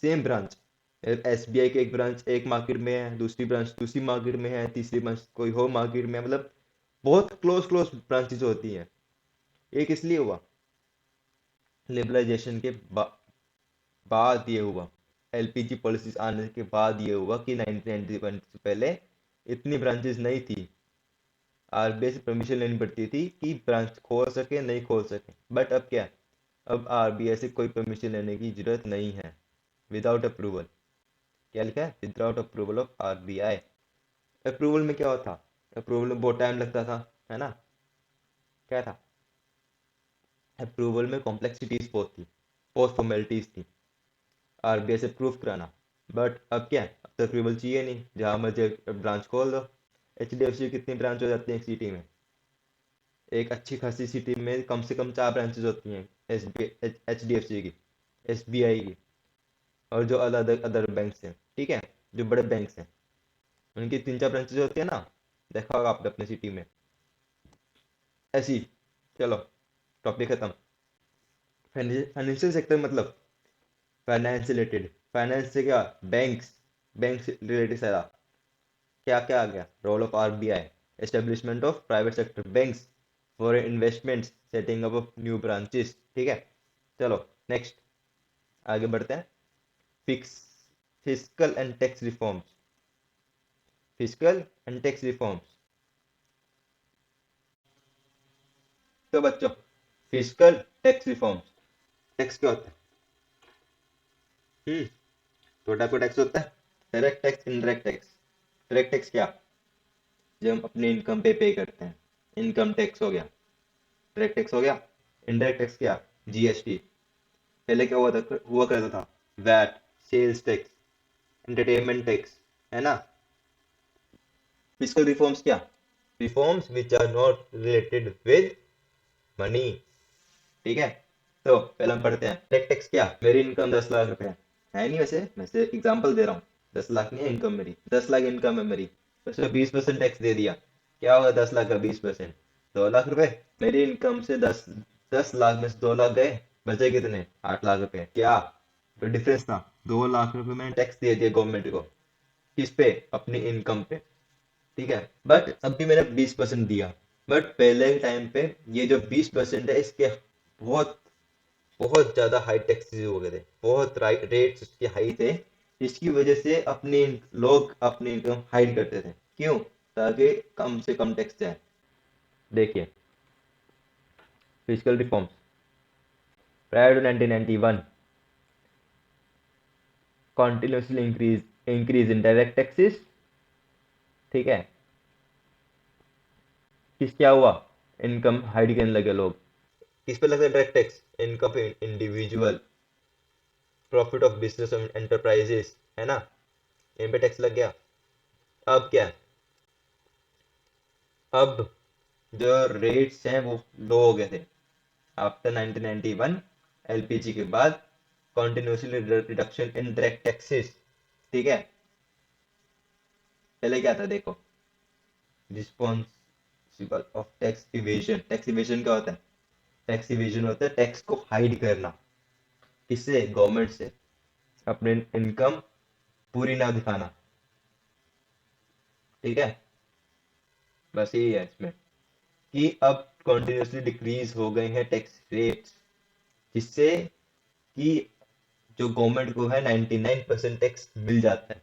सेम ब्रांच। SBI की एक ब्रांच एक मार्केट में है, दूसरी ब्रांच दूसरी मार्केट में है, तीसरी ब्रांच कोई हो मार्केट में है। मतलब बहुत क्लोज क्लोज ब्रांचेज होती हैं। एक इसलिए हुआ, लिबरलाइजेशन के बाद ये हुआ, LPG पॉलिसीज आने के बाद ये हुआ कि 1991 से पहले इतनी ब्रांचेस नहीं थी। RBI से परमिशन लेनी पड़ती थी कि ब्रांच खोल सके नहीं खोल सके। बट अब क्या है? अब RBI से कोई परमिशन लेने की जरूरत नहीं है, विदाउट अप्रूवल। क्या लिखा है? Without approval of RBI। Approval में क्या होता? अप्रूवल में बहुत टाइम लगता था, है ना। क्या था? अप्रूवल में कॉम्प्लेक्सिटीज बहुत थी, बहुत फॉर्मेलिटीज थी, RBI से प्रूफ कराना। बट अब क्या है? अब तो अप्रूवल चाहिए नहीं, जहाँ मर्जी ब्रांच खोल दो। HDFC कितनी ब्रांच हो जाती है एक सिटी में? एक अच्छी खासी सिटी में कम से कम 4 ब्रांचेज होती हैं, HDFC की, SBI की, और जो अदर अदर बैंक्स हैं। ठीक है, जो बड़े बैंक्स हैं उनकी 3-4 ब्रांचेज होती है ना, देखा होगा आपने अपनी सिटी में ऐसी। चलो, टॉपिक खत्म। फाइनेंशियल सेक्टर मतलब फाइनेंस रिलेटेड। फाइनेंस से क्या? बैंक्स, बैंक से रिलेटेड सारा। क्या क्या आ गया? Role of RBI, establishment of private sector banks, foreign investments, setting up of new branches. ठीक है, चलो नेक्स्ट आगे बढ़ते हैं। Fix physical and tax reforms. Physical and tax reforms. तो बच्चों, फिजिकल टैक्स रिफॉर्म्स, टैक्स क्या होता है? दो टाइप का टैक्स होता है, direct tax, indirect tax. Direct tax क्या? जो हम अपनी इनकम पे करते हैं, इनकम टैक्स हो गया, डायरेक्ट टैक्स हो गया। इनडायरेक्ट टैक्स क्या? GST। पहले क्या हुआ करता था? VAT, sales tax, entertainment tax, है ना। फिजिकल रिफॉर्म्स क्या? Reforms which are not related with money. ठीक है, तो पहले हम पढ़ते हैं डायरेक्ट टैक्स क्या। मेरी इनकम 10 लाख रुपए है नहीं, वैसे मैं सिर्फ एग्जांपल दे रहा हूँ। 10 लाख नहीं है इनकम मेरी, 10 लाख इनकम है मेरी, उसमें 20% टैक्स दे दिया, क्या होगा 10 लाख का 20%? 2 लाख रुपए। मेरी इनकम से 10 लाख में से 2 लाख गए, बचे कितने? 8 लाख रुपए। क्या तो डिफरेंस था? 2 लाख रुपए मैंने टैक्स दे दिया गवर्नमेंट को। किस पे? अपनी इनकम पे। ठीक है, बट अब भी मैंने 20% दिया। बट पहले के टाइम पे ये जो 20% है इसके बहुत बहुत ज्यादा हाई टैक्सेस हो गए थे, बहुत रेट्स इसके हाई थे। इसकी वजह से अपने लोग अपनी इनकम हाइड करते थे। क्यों? ताकि कम से कम टैक्स जाए। देखिए, physical reforms prior to 1991, continuously increase in direct taxes. ठीक है, किस क्या हुआ? इनकम हाइड करने लगे लोग। किस पे लगता है डायरेक्ट टैक्स? इनकम पे individual, profit of business enterprises, है ना, इन पे टैक्स लग गया। अब क्या है? अब जो रेट्स हैं वो लो हो गए थे आफ्टर 1991, एलपीजी के बाद, continuously reduction in direct taxes. ठीक है, पहले क्या था देखो, responsible of tax evasion. Tax evasion क्या होता है? टैक्स इवेजन होता है टैक्स को हाइड करना। किससे? गवर्नमेंट से। अपने इनकम पूरी ना दिखाना। ठीक है, बस यही है इसमें कि अब कॉन्टिन्यूसली डिक्रीज हो गए हैं टैक्स रेट्स, जिससे कि जो गवर्नमेंट को है 99% टैक्स मिल जाता है।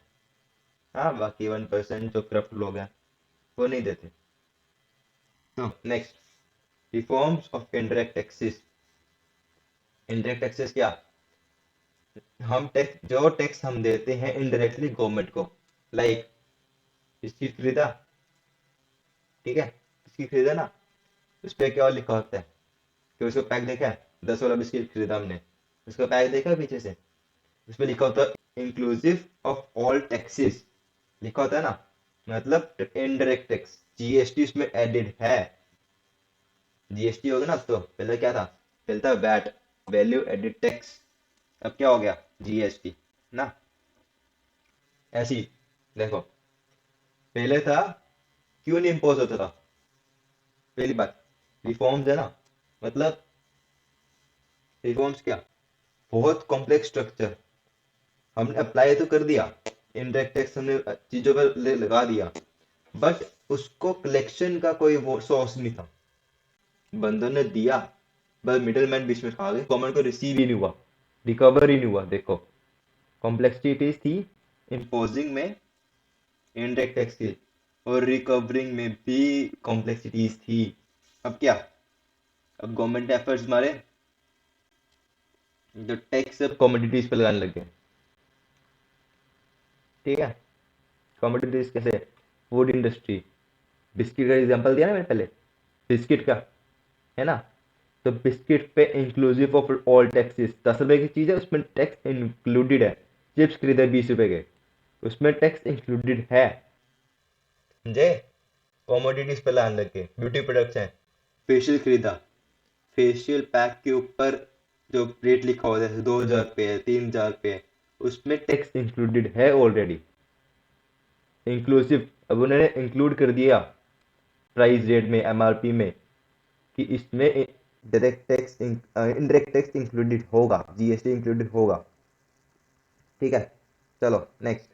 हाँ, बाकी 1% जो करप्ट लोग हैं वो नहीं देते। तो next, reforms of indirect taxes. Indirect taxes क्या? हम टैक्स, जो टैक्स हम देते हैं इनडायरेक्टली गवर्नमेंट को, लाइक बिस्किट खरीदा, ठीक है, बिस्किट खरीदा ना, उस पर क्या लिखा होता है? कि उसका पैक देखा है? 10 वाला बिस्किट खरीदा हमने, उसका पैक देखा है पीछे से? उस पर लिखा होता है इंक्लूसिव ऑफ ऑल टैक्सेस, लिखा होता है ना, मतलब इनडायरेक्ट टैक्स, जीएसटी उसमें एडेड है। जीएसटी होगा ना, अब तो पहले क्या था? पहले था वैट, वैल्यू एडेड टैक्स। अब क्या हो गया? जीएसटी ना। ऐसी देखो, पहले था, क्यों नहीं इम्पोज होता था? पहली बात, रिफॉर्म्स है ना, मतलब रिफॉर्म्स क्या, बहुत कॉम्प्लेक्स स्ट्रक्चर हमने अप्लाई तो कर दिया, इनडायरेक्ट टैक्स हमने चीजों पर लगा दिया, बट उसको कलेक्शन का कोई वो सोर्स नहीं था। बंदों ने दिया, बस मिडिल मैन बीच में खा गए, गवर्नमेंट को रिसीव ही नहीं हुआ, रिकवर ही नहीं हुआ। देखो, कॉम्प्लेक्सिटीज थी इम्पोजिंग में इनडायरेक्ट टैक्स की, और रिकवरिंग में भी कॉम्प्लेक्सिटीज थी। अब क्या? अब गवर्नमेंट ने एफर्ट्स मारे, जो टैक्स सब कमोडिटीज पे लगाने लग गए। ठीक है, कमोडिटीज कैसे? फूड इंडस्ट्री, बिस्किट का एग्जांपल दिया ना मैंने पहले, बिस्किट का, है ना, तो बिस्किट पे इंक्लूसिव ऑफ ऑल टैक्सेस, 10 रुपए की चीज है उसमें टैक्स इंक्लूडेड है। चिप्स खरीदे 20 रुपए के, उसमें टैक्स इंक्लूडेड है। समझे? कमोडिटीज पे लाने लगे। ब्यूटी प्रोडक्ट्स हैं, फेशियल खरीदा, फेशियल पैक के ऊपर जो रेट लिखा होता है 2,000 रुपये 3,000 रुपये, उसमें टैक्स इंक्लूडेड है ऑलरेडी, इंक्लूसिव। अब उन्होंने इंक्लूड कर दिया प्राइस रेट में, एमआरपी में, कि इसमें direct tax, indirect tax included होगा, जीएसटी इंक्लूडेड होगा। ठीक है, चलो next,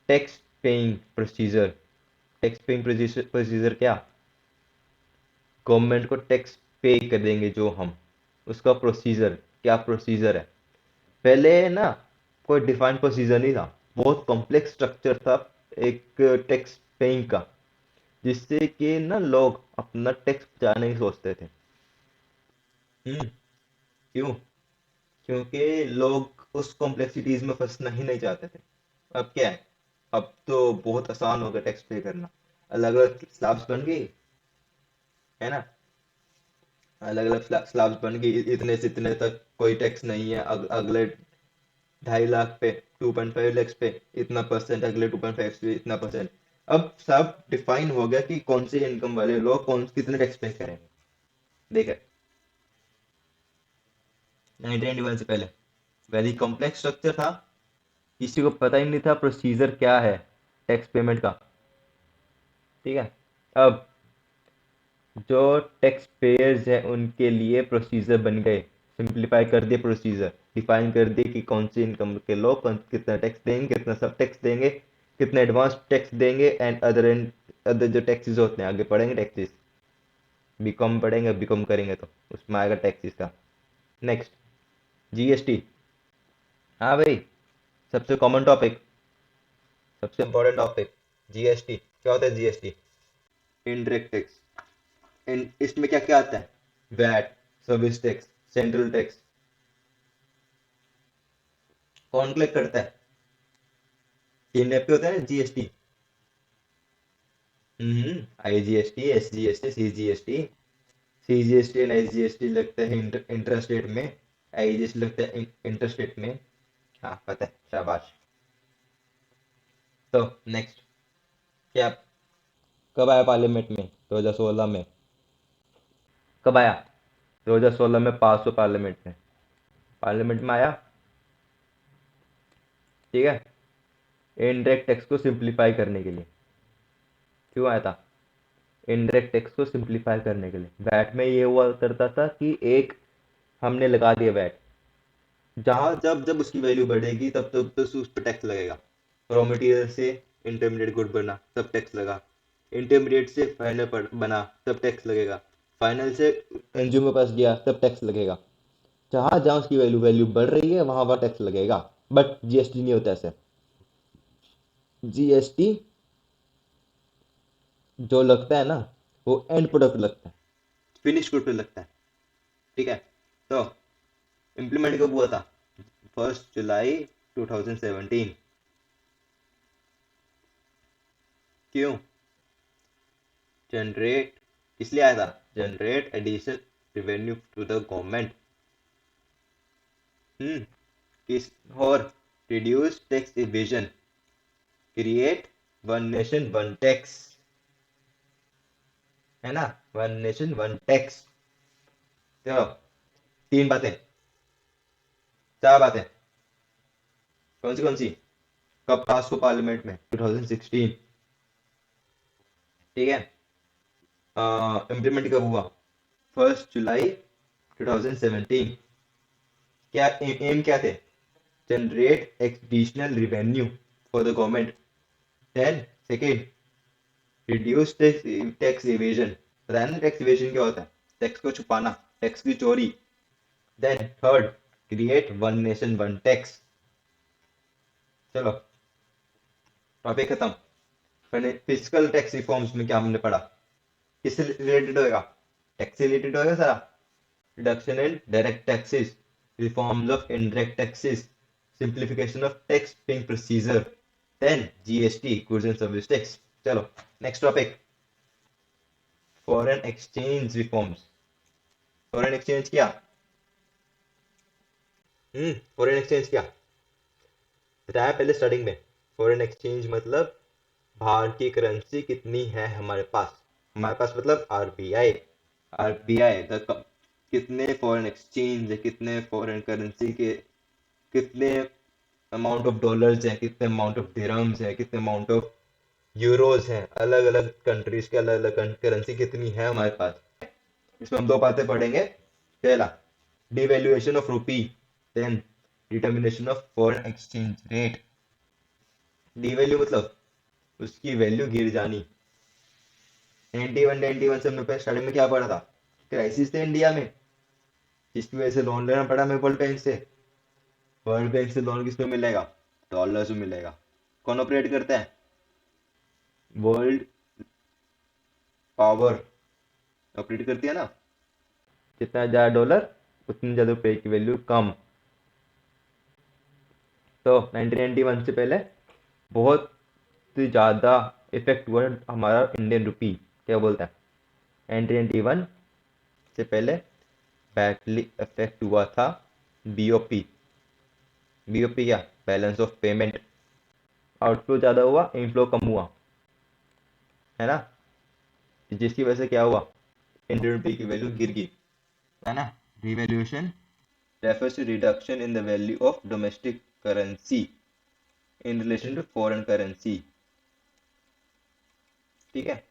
tax paying procedure. Tax paying procedure क्या? गवर्नमेंट को टैक्स पे कर देंगे जो हम, उसका प्रोसीजर क्या? प्रोसीजर है, पहले ना कोई डिफाइंड प्रोसीजर नहीं था, बहुत कॉम्प्लेक्स स्ट्रक्चर था एक टैक्स पेइंग का, जिससे कि ना लोग अपना टैक्स बचाने की सोचते थे। क्यों? क्योंकि लोग उस कॉम्प्लेक्सिटीज में फंसना ही नहीं चाहते थे। अब क्या है? अब तो बहुत आसान हो गया टैक्स पे करना, अलग अलग स्लैब्स बन गई, है ना, अलग अलग स्लैब्स बन गई, इतने से इतने तक कोई टैक्स नहीं है, अगले 2.5 लाख पे, 2.5 लाख पे इतना परसेंट, अगले 2.5 पे इतना परसेंट। अब सब डिफाइन हो गया कि कौन से इनकम वाले लोग कौन कितने टैक्स पे करेंगे। देखिए, 1991 से पहले वेरी कॉम्प्लेक्स स्ट्रक्चर था, किसी को पता ही नहीं था प्रोसीजर क्या है टैक्स पेमेंट का। ठीक है, अब जो टैक्स पेयर्स हैं उनके लिए प्रोसीजर बन गए, सिंप्लीफाई कर दिए प्रोसीजर, डिफाइन कर दिए कि कौन सी इनकम के लोग कितना टैक्स देंगे, कितना सब टैक्स देंगे, कितना एडवांस टैक्स देंगे, एंड अदर जो टैक्सेस होते हैं आगे पढ़ेंगे टैक्सेस, बीकॉम पढ़ेंगे, बीकॉम करेंगे तो उसमें आएगा टैक्सेस का। Next, GST. हाँ भाई, सबसे कॉमन टॉपिक, सबसे इंपॉर्टेंट टॉपिक, जीएसटी। क्या होता है जीएसटी? Indirect tax. इसमें क्या क्या आता है? VAT, service tax, central tax. कौन कलेक्ट करता है? तीन टाइप के होते हैं ना GST. IGST, SGST, CGST. CGST and SGST लगता है इंटर स्टेट में, आईजीएसटी लगता है इंटर स्टेट में। हाँ पता है, शाबाश। तो नेक्स्ट, क्या कब आया पार्लियामेंट में? 2016 में। कब आया? 2016 में पास हो पार्लियामेंट में, पार्लियामेंट में आया। ठीक है, इनडायरेक्ट टैक्स को सिंप्लीफाई करने के लिए। क्यों आया था? इनडायरेक्ट टैक्स को सिंप्लीफाई करने के लिए। वैट में ये हुआ करता था कि एक हमने लगा दिया वैट, जहां जब जब उसकी वैल्यू बढ़ेगी तब तब तो उस पर टैक्स लगेगा। रॉ मटेरियल से इंटरमीडिएट गुड बना तब टैक्स लगा, इंटरमीडिएट से फाइनल बना तब टैक्स लगेगा, फाइनल से कंज्यूमर पास गया तब टैक्स लगेगा। जहां जहां उसकी वैल्यू वैल्यू बढ़ रही है वहां वहां टैक्स लगेगा। बट जीएसटी नहीं होता ऐसे। जीएसटी जो लगता है ना, वो एंड प्रोडक्ट लगता है, फिनिश गुड पे लगता है। ठीक है, तो इम्प्लीमेंट कब हुआ था? 1 जुलाई 2017। क्यों? जनरेट, इसलिए आया था, generate additional revenue to the government. किस, और reduce tax evasion, create one nation one tax, है ना, वन नेशन वन टैक्स। चलो, तीन बातें, चार बातें। कौन सी? कब पास हो पार्लियामेंट में? 2016। ठीक है, इम्प्लीमेंट कब हुआ? 1 जुलाई 2017। क्या एम क्या थे? Generate additional revenue for the government. Then second, reduce tax evasion. पता है ना टैक्स इवेजन क्या होता है? टैक्स को छुपाना, टैक्स की चोरी। Then third, create one nation one tax. चलो, टॉपिक खत्म। मैंने फिजिकल टैक्स रिफॉर्म्स में क्या हमने पढ़ा? किससे रिलेटेड होएगा? टैक्स से रिलेटेड होएगा सारा। Reduction in direct taxes, reforms of indirect taxes, simplification of tax paying procedure, then GST, goods and service tax. चलो, next topic, foreign exchange reforms. Foreign exchange क्या? फॉरेन एक्सचेंज क्या बताया पहले starting में? Foreign exchange मतलब बाहर की currency कितनी है हमारे पास। हमारे पास मतलब आरबीआई। आरबीआई कितने फॉरेन एक्सचेंज है, कितने फॉरेन करेंसी के, कितने अमाउंट ऑफ डॉलर्स है, कितने अमाउंट ऑफ दिरहम्स है, कितने अमाउंट ऑफ यूरोज हैं, अलग अलग कंट्रीज के अलग अलग करेंसी कितनी है हमारे पास। इसमें हम दो बातें पढ़ेंगे। पहला, devaluation of rupee, then determination of foreign exchange rate. Devalue मतलब उसकी वैल्यू गिर जानी। 91 से हमने स्टार्टिंग में क्या पढ़ा था? क्राइसिस थे इंडिया में, जिसकी वजह से लोन लेना पड़ा हमें वर्ल्ड बैंक से। वर्ल्ड बैंक से लोन किस में मिलेगा? डॉलर्स में मिलेगा। कौन ऑपरेट करता है? वर्ल्ड पावर ऑपरेट करती है ना। जितना ज्यादा डॉलर उतनी ज्यादा रुपए की वैल्यू कम। तो 1991 से पहले बहुत ज्यादा इफेक्ट हुआ हमारा इंडियन रुपी। क्या बोलता है? 1991 से पहले बैडली इफेक्ट हुआ था बीओपी। बीओपी क्या? Balance of payment. आउटफ्लो ज्यादा हुआ, इनफ्लो कम हुआ, है ना, जिसकी वजह से क्या हुआ? इंडियन रुपी की वैल्यू गिर गई, है ना। Revaluation refers to reduction in the value of domestic currency in relation to foreign currency. ठीक है,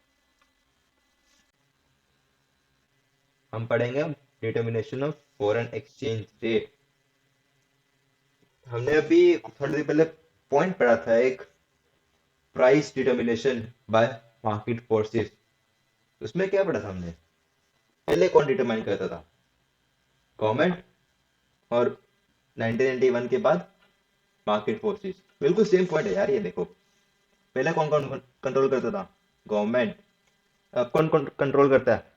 हम पढ़ेंगे अब determination of foreign exchange rate. हमने अभी थोड़ी देर पहले पॉइंट पढ़ा था, एक price determination by market forces. उसमें क्या पढ़ा था हमने? पहले कौन डिटरमाइन करता था? गवर्नमेंट। और 1991 के बाद मार्केट फोर्सेस। बिल्कुल सेम पॉइंट है यार, ये देखो। पहले कौन कौन कंट्रोल करता था? गवर्नमेंट। अब कौन कौन कंट्रोल करता है?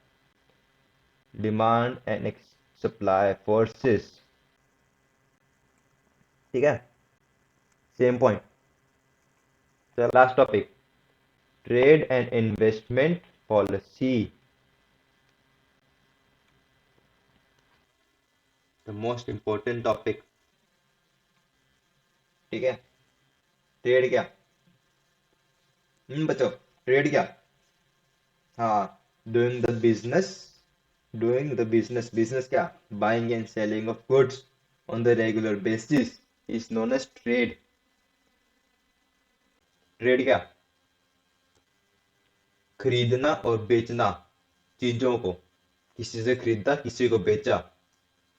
Demand and supply forces. ठीक है, सेम पॉइंट। चलो last topic, trade and investment policy. The most important topic. ठीक है, ट्रेड क्या? बच्चों, ट्रेड क्या? हाँ, doing the business. Doing the business, business क्या? Buying and selling of goods on the regular basis is known as trade. Trade क्या? खरीदना और बेचना चीजों को। किसी से खरीदा, किसी को बेचा।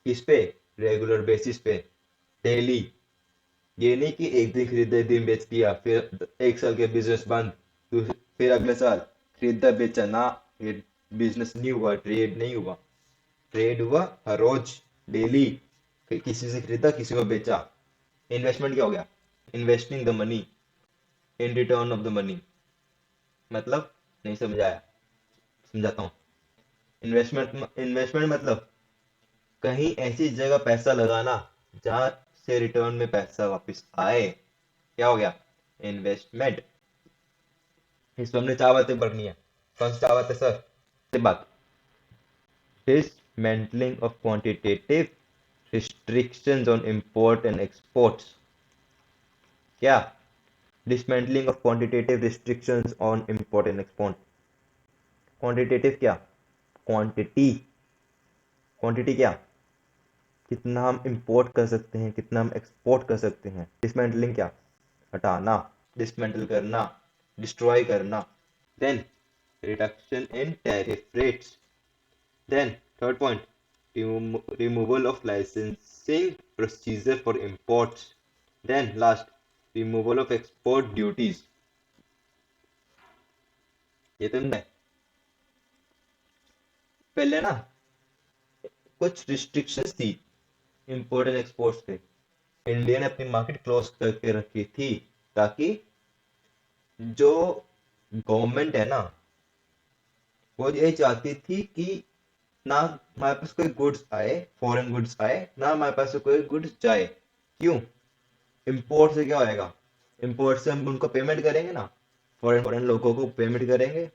किस पे? रेगुलर बेसिस पे, डेली। ये नहीं कि एक दिन खरीदा एक दिन बेच दिया, फिर एक साल के बिजनेस बंद, फिर अगले साल खरीदा बेचा ना। ये बिजनेस नहीं हुआ, ट्रेड नहीं हुआ। ट्रेड हुआ हर रोज, डेली। किसी से खरीदा, किसी को बेचा। इन्वेस्टमेंट क्या हो गया? Investing the money in return of the money. मतलब नहीं समझाया, समझाता हूँ। इन्वेस्टमेंट, इन्वेस्टमेंट मतलब कहीं ऐसी जगह पैसा लगाना जहां से रिटर्न में पैसा वापस आए। क्या हो गया? इन्वेस्टमेंट। इसमें हमने चार बातें पढ़नी है। कौन सी चार बातें सर? ये बात, dismantling of quantitative restrictions on import and exports। क्या? dismantling of quantitative restrictions on import and export। Quantitative क्या? क्वांटिटी। क्वांटिटी क्या? कितना हम इंपोर्ट कर सकते हैं, कितना हम एक्सपोर्ट कर सकते हैं। डिसमेंटलिंग क्या? हटाना, डिसमेंटल करना, डिस्ट्रॉय करना। Then reduction in tariff rates. Then third point, removal of licensing procedure for imports। Then last, removal of export duties। ये तो नहीं। पहले ना कुछ रिस्ट्रिक्शंस थी इंपोर्ट एंड एक्सपोर्ट्स पे। इंडिया ने अपनी मार्केट क्लोज करके रखी थी, ताकि जो गवर्नमेंट है ना, वो ये चाहती थी कि ना हमारे पास कोई गुड्स आए, फॉरेन गुड्स आए, ना हमारे पास से कोई गुड्स जाए। क्यों? इंपोर्ट से क्या होएगा? इंपोर्ट से हम उनको पेमेंट करेंगे ना, फॉरेन फॉरेन लोगों को पेमेंट करेंगे,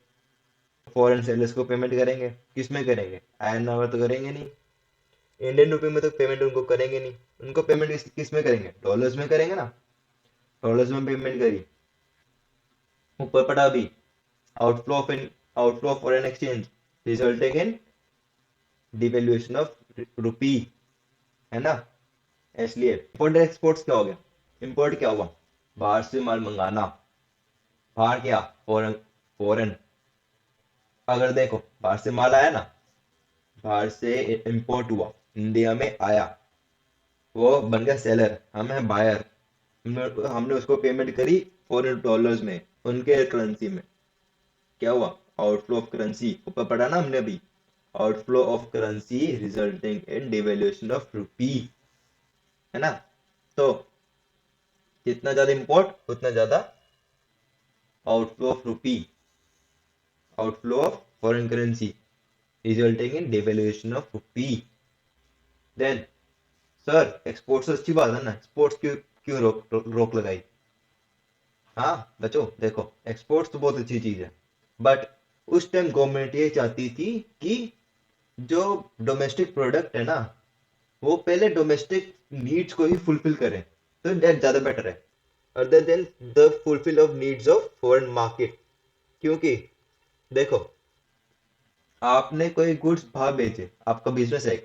फॉरेन सेलर्स को पेमेंट करेंगे। किस में करेंगे? आयन में तो करेंगे नहीं, इंडियन रुपए में तो पेमेंट उनको करेंगे नहीं। उनको पेमेंट किस में करेंगे? डॉलर्स में करेंगे ना। डॉलर्स में पेमेंट करी, ऊपर पड़ा भी outflow of outflow of foreign exchange resulting in devaluation of rupee, है ना। इसलिए इंपोर्ट एक्सपोर्ट्स क्या हो गया? इंपोर्ट क्या हुआ? बाहर से माल मंगाना। बाहर क्या? फॉरेन। फॉरेन। अगर देखो बाहर से माल आया ना, बाहर से इंपोर्ट हुआ, इंडिया में आया, वो बन गया सेलर, हम है बायर। हमने उसको पेमेंट करी फॉरेन डॉलर्स में, उनके करेंसी में। क्या हुआ? आउटफ्लो ऑफ करेंसी, ऊपर पढ़ा ना हमने अभी। Outflow of currency resulting in devaluation of rupee, है ना। तो जितना ज्यादा इंपोर्ट उतना ज्यादा outflow of rupee, outflow of foreign currency resulting in devaluation of rupee. Then sir export से अच्छी बात है ना, एक्सपोर्ट्स क्यों क्यों रोक लगाई? हाँ बच्चों देखो, एक्सपोर्ट्स तो बहुत अच्छी चीज है, बट उस टाइम गवर्नमेंट ये चाहती थी कि जो डोमेस्टिक प्रोडक्ट है ना, वो पहले डोमेस्टिक नीड्स को ही फुलफिल करें, तो दैट ज्यादा बेटर है, other than the fulfil of needs of foreign market. क्योंकि देखो, आपने कोई गुड्स बाहर भेजे, आपका बिजनेस है,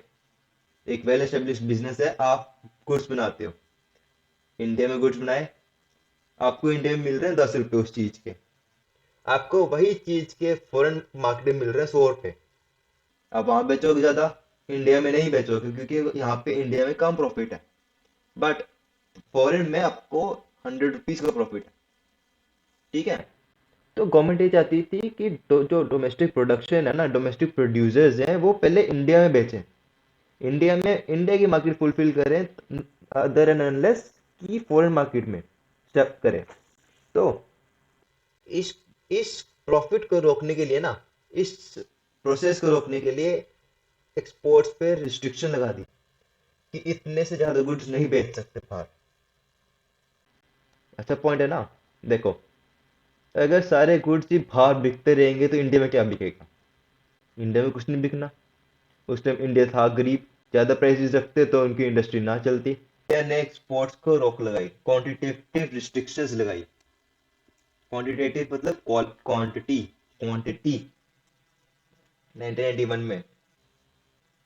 एक वेल एस्टेब्लिश बिजनेस है, आप गुड्स बनाते हो, इंडिया में गुड्स बनाए, आपको इंडिया में मिल रहे हैं 10 रुपए उस चीज के, आपको वही चीज के फॉरेन मार्केट में मिल रहे हैं 100 रुपए। अब वहां बेचोगे ज्यादा, इंडिया में नहीं बेचोगे क्योंकि यहाँ पे इंडिया में कम प्रॉफिट है, बट फॉरेन में आपको 100 रुपीज का प्रॉफिट है। ठीक है। तो गवर्नमेंट ये चाहती थी कि जो डोमेस्टिक प्रोडक्शन है ना, डोमेस्टिक प्रोड्यूसर्स हैं, वो पहले इंडिया में बेचें, इंडिया में इंडिया की मार्केट फुलफिल करें, अदर एंड अनलेस कि फॉरेन मार्केट में स्टेप करें। तो इस इस प्रॉफिट को रोकने के लिए ना, इस प्रोसेस को रोकने के लिए एक्सपोर्ट्स पे रिस्ट्रिक्शन लगा दी कि इतने से ज्यादा गुड्स नहीं बेच सकते बाहर। अच्छा पॉइंट है ना। देखो, अगर सारे गुड्स ही बाहर बिकते रहेंगे तो इंडिया में क्या बिकेगा? इंडिया में कुछ नहीं बिकना। उस टाइम इंडिया था गरीब, ज्यादा प्राइसेस रखते तो उनकी इंडस्ट्री ना चलती। इंडिया ने एक्सपोर्ट्स को रोक लगाई, क्वांटिटेटिव रिस्ट्रिक्शंस लगाई। क्वांटिटेटिव मतलब क्वांटिटी, क्वांटिटी। 1991 में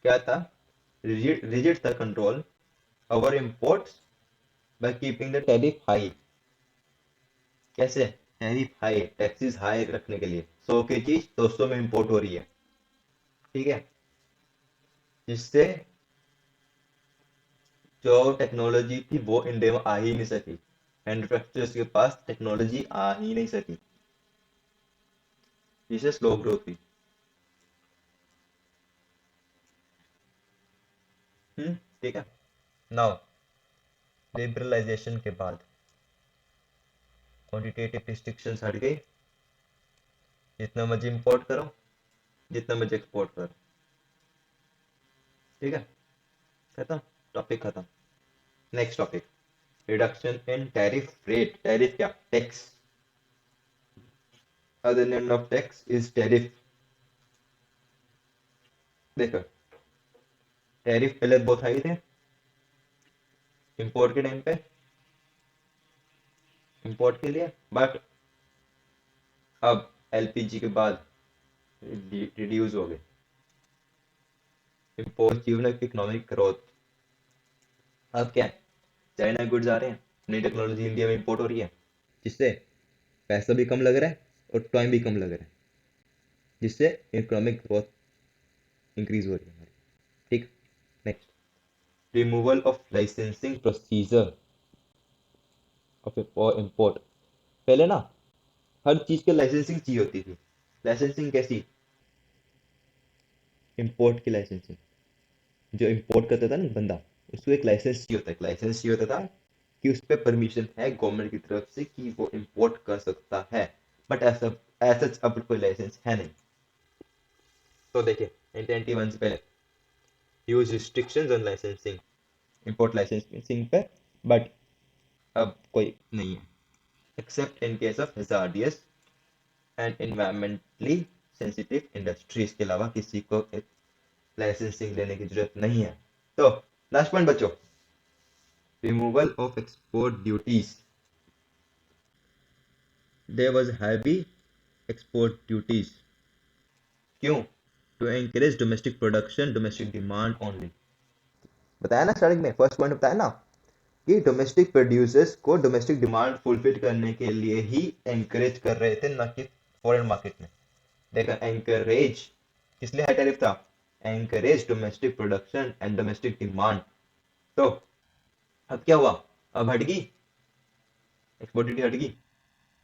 क्या था? रिजिड रिजिड था control over imports by keeping the tariff high. कैसे? टैरिफ हाई, टैक्सेस हाई रखने के लिए 100 की चीज 200 में इंपोर्ट हो रही है। ठीक है। जिससे जो टेक्नोलॉजी थी वो इंडिया में आ ही नहीं सकी, मैन्युफैक्चरर्स के पास टेक्नोलॉजी आ ही नहीं सकी, जिससे स्लो ग्रोथ हुई। ठीक है। नाउ लिबरलाइजेशन के बाद क्वांटिटेटिव रिस्ट्रिक्शंस हट गई, जितना मर्जी इंपोर्ट करो, जितना मर्जी एक्सपोर्ट करो। ठीक है, खत्म, टॉपिक खत्म। Next topic, reduction in tariff rate. Tariff क्या? Tax. Other name of tax is tariff. देखो, टैरिफ पहले बहुत हाई थे इंपोर्ट के टाइम पे, इंपोर्ट के लिए, बट अब एलपीजी के बाद रिड्यूस हो गए। इंपोर्ट की ना इकोनॉमिक ग्रोथ। अब क्या है? चाइना गुड्स आ रहे हैं, नई टेक्नोलॉजी इंडिया में इंपोर्ट हो रही है, जिससे पैसा भी कम लग रहा है और टाइम भी कम लग रहा है, जिससे इकोनॉमिक ग्रोथ इंक्रीज हो रही है हमारी। ठीक। Next, removal of licensing procedure of import. पहले ना हर चीज के लाइसेंसिंग चाहिए होती थी। लाइसेंसिंग कैसी? इंपोर्ट की लाइसेंसिंग। जो इंपोर्ट करता था ना बंदा, उसको एक लाइसेंस चाहिए होता है, एक लाइसेंस चाहिए होता था कि उस पर परमिशन है गवर्नमेंट की तरफ से कि वो इंपोर्ट कर सकता है। बट ऐसा ऐसा अब कोई लाइसेंस है नहीं। तो देखिए, 1991 से पहले use restrictions on licensing, import licensing पे, बट अब कोई नहीं है, accept in case of hazardous and environmentally sensitive industries के अलावा किसी को लाइसेंसिंग लेने की जरूरत नहीं है। तो लास्ट पॉइंट बच्चों, removal of export duties. There was heavy export duties. क्यों? To encourage domestic production, domestic demand only. बताया ना स्टार्टिंग में, फर्स्ट पॉइंट बताया ना कि डोमेस्टिक प्रोड्यूसर्स को डोमेस्टिक डिमांड फुलफिल करने के लिए ही एनकरेज कर रहे थे, ना कि फॉरेन मार्केट में। देखा, एनकरेज किस लिए हाई टैरिफ था? Encourage domestic production and domestic demand. तो अब क्या हुआ? अब हट गई, एक्सपोर्ट ड्यूटी हट गई।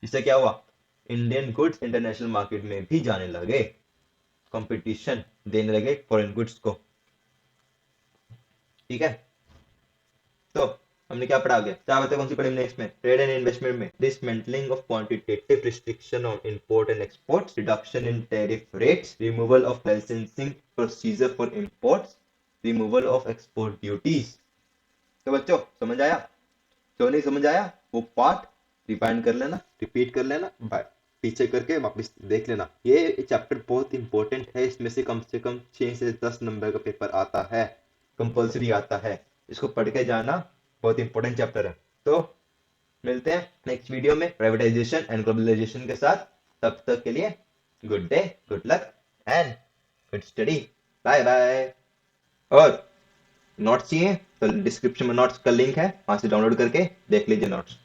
इससे क्या हुआ? इंडियन गुड्स इंटरनेशनल मार्केट में भी जाने लगे, कंपटीशन देने लगे फॉरेन गुड्स को। ठीक है। तो हमने क्या पढ़ा? गया क्या बातें, कौन सी पढ़ी हमने इसमें? ट्रेड एंड इन्वेस्टमेंट में dismantling of quantitative restriction on import and exports, reduction in tariff rates, removal of licensing procedure for imports, removal of export duties. तो बच्चों समझ आया? जो नहीं समझ आया वो पार्ट रिवाइंड कर लेना, रिपीट कर लेना, पीछे करके वापस देख लेना। ये चैप्टर बहुत इंपॉर्टेंट है, इसमें से कम 6 से 10 नंबर का पेपर आता है, कंपल्सरी आता है। इसको पढ़ के जाना, बहुत इंपॉर्टेंट चैप्टर है। तो मिलते हैं नेक्स्ट वीडियो में प्राइवेटाइजेशन एंड ग्लोबलाइजेशन के साथ। तब तक के लिए good day, good luck and good study. Bye bye. और नोट्स चाहिए तो डिस्क्रिप्शन में नोट्स का लिंक है, वहां से डाउनलोड करके देख लीजिए नोट्स।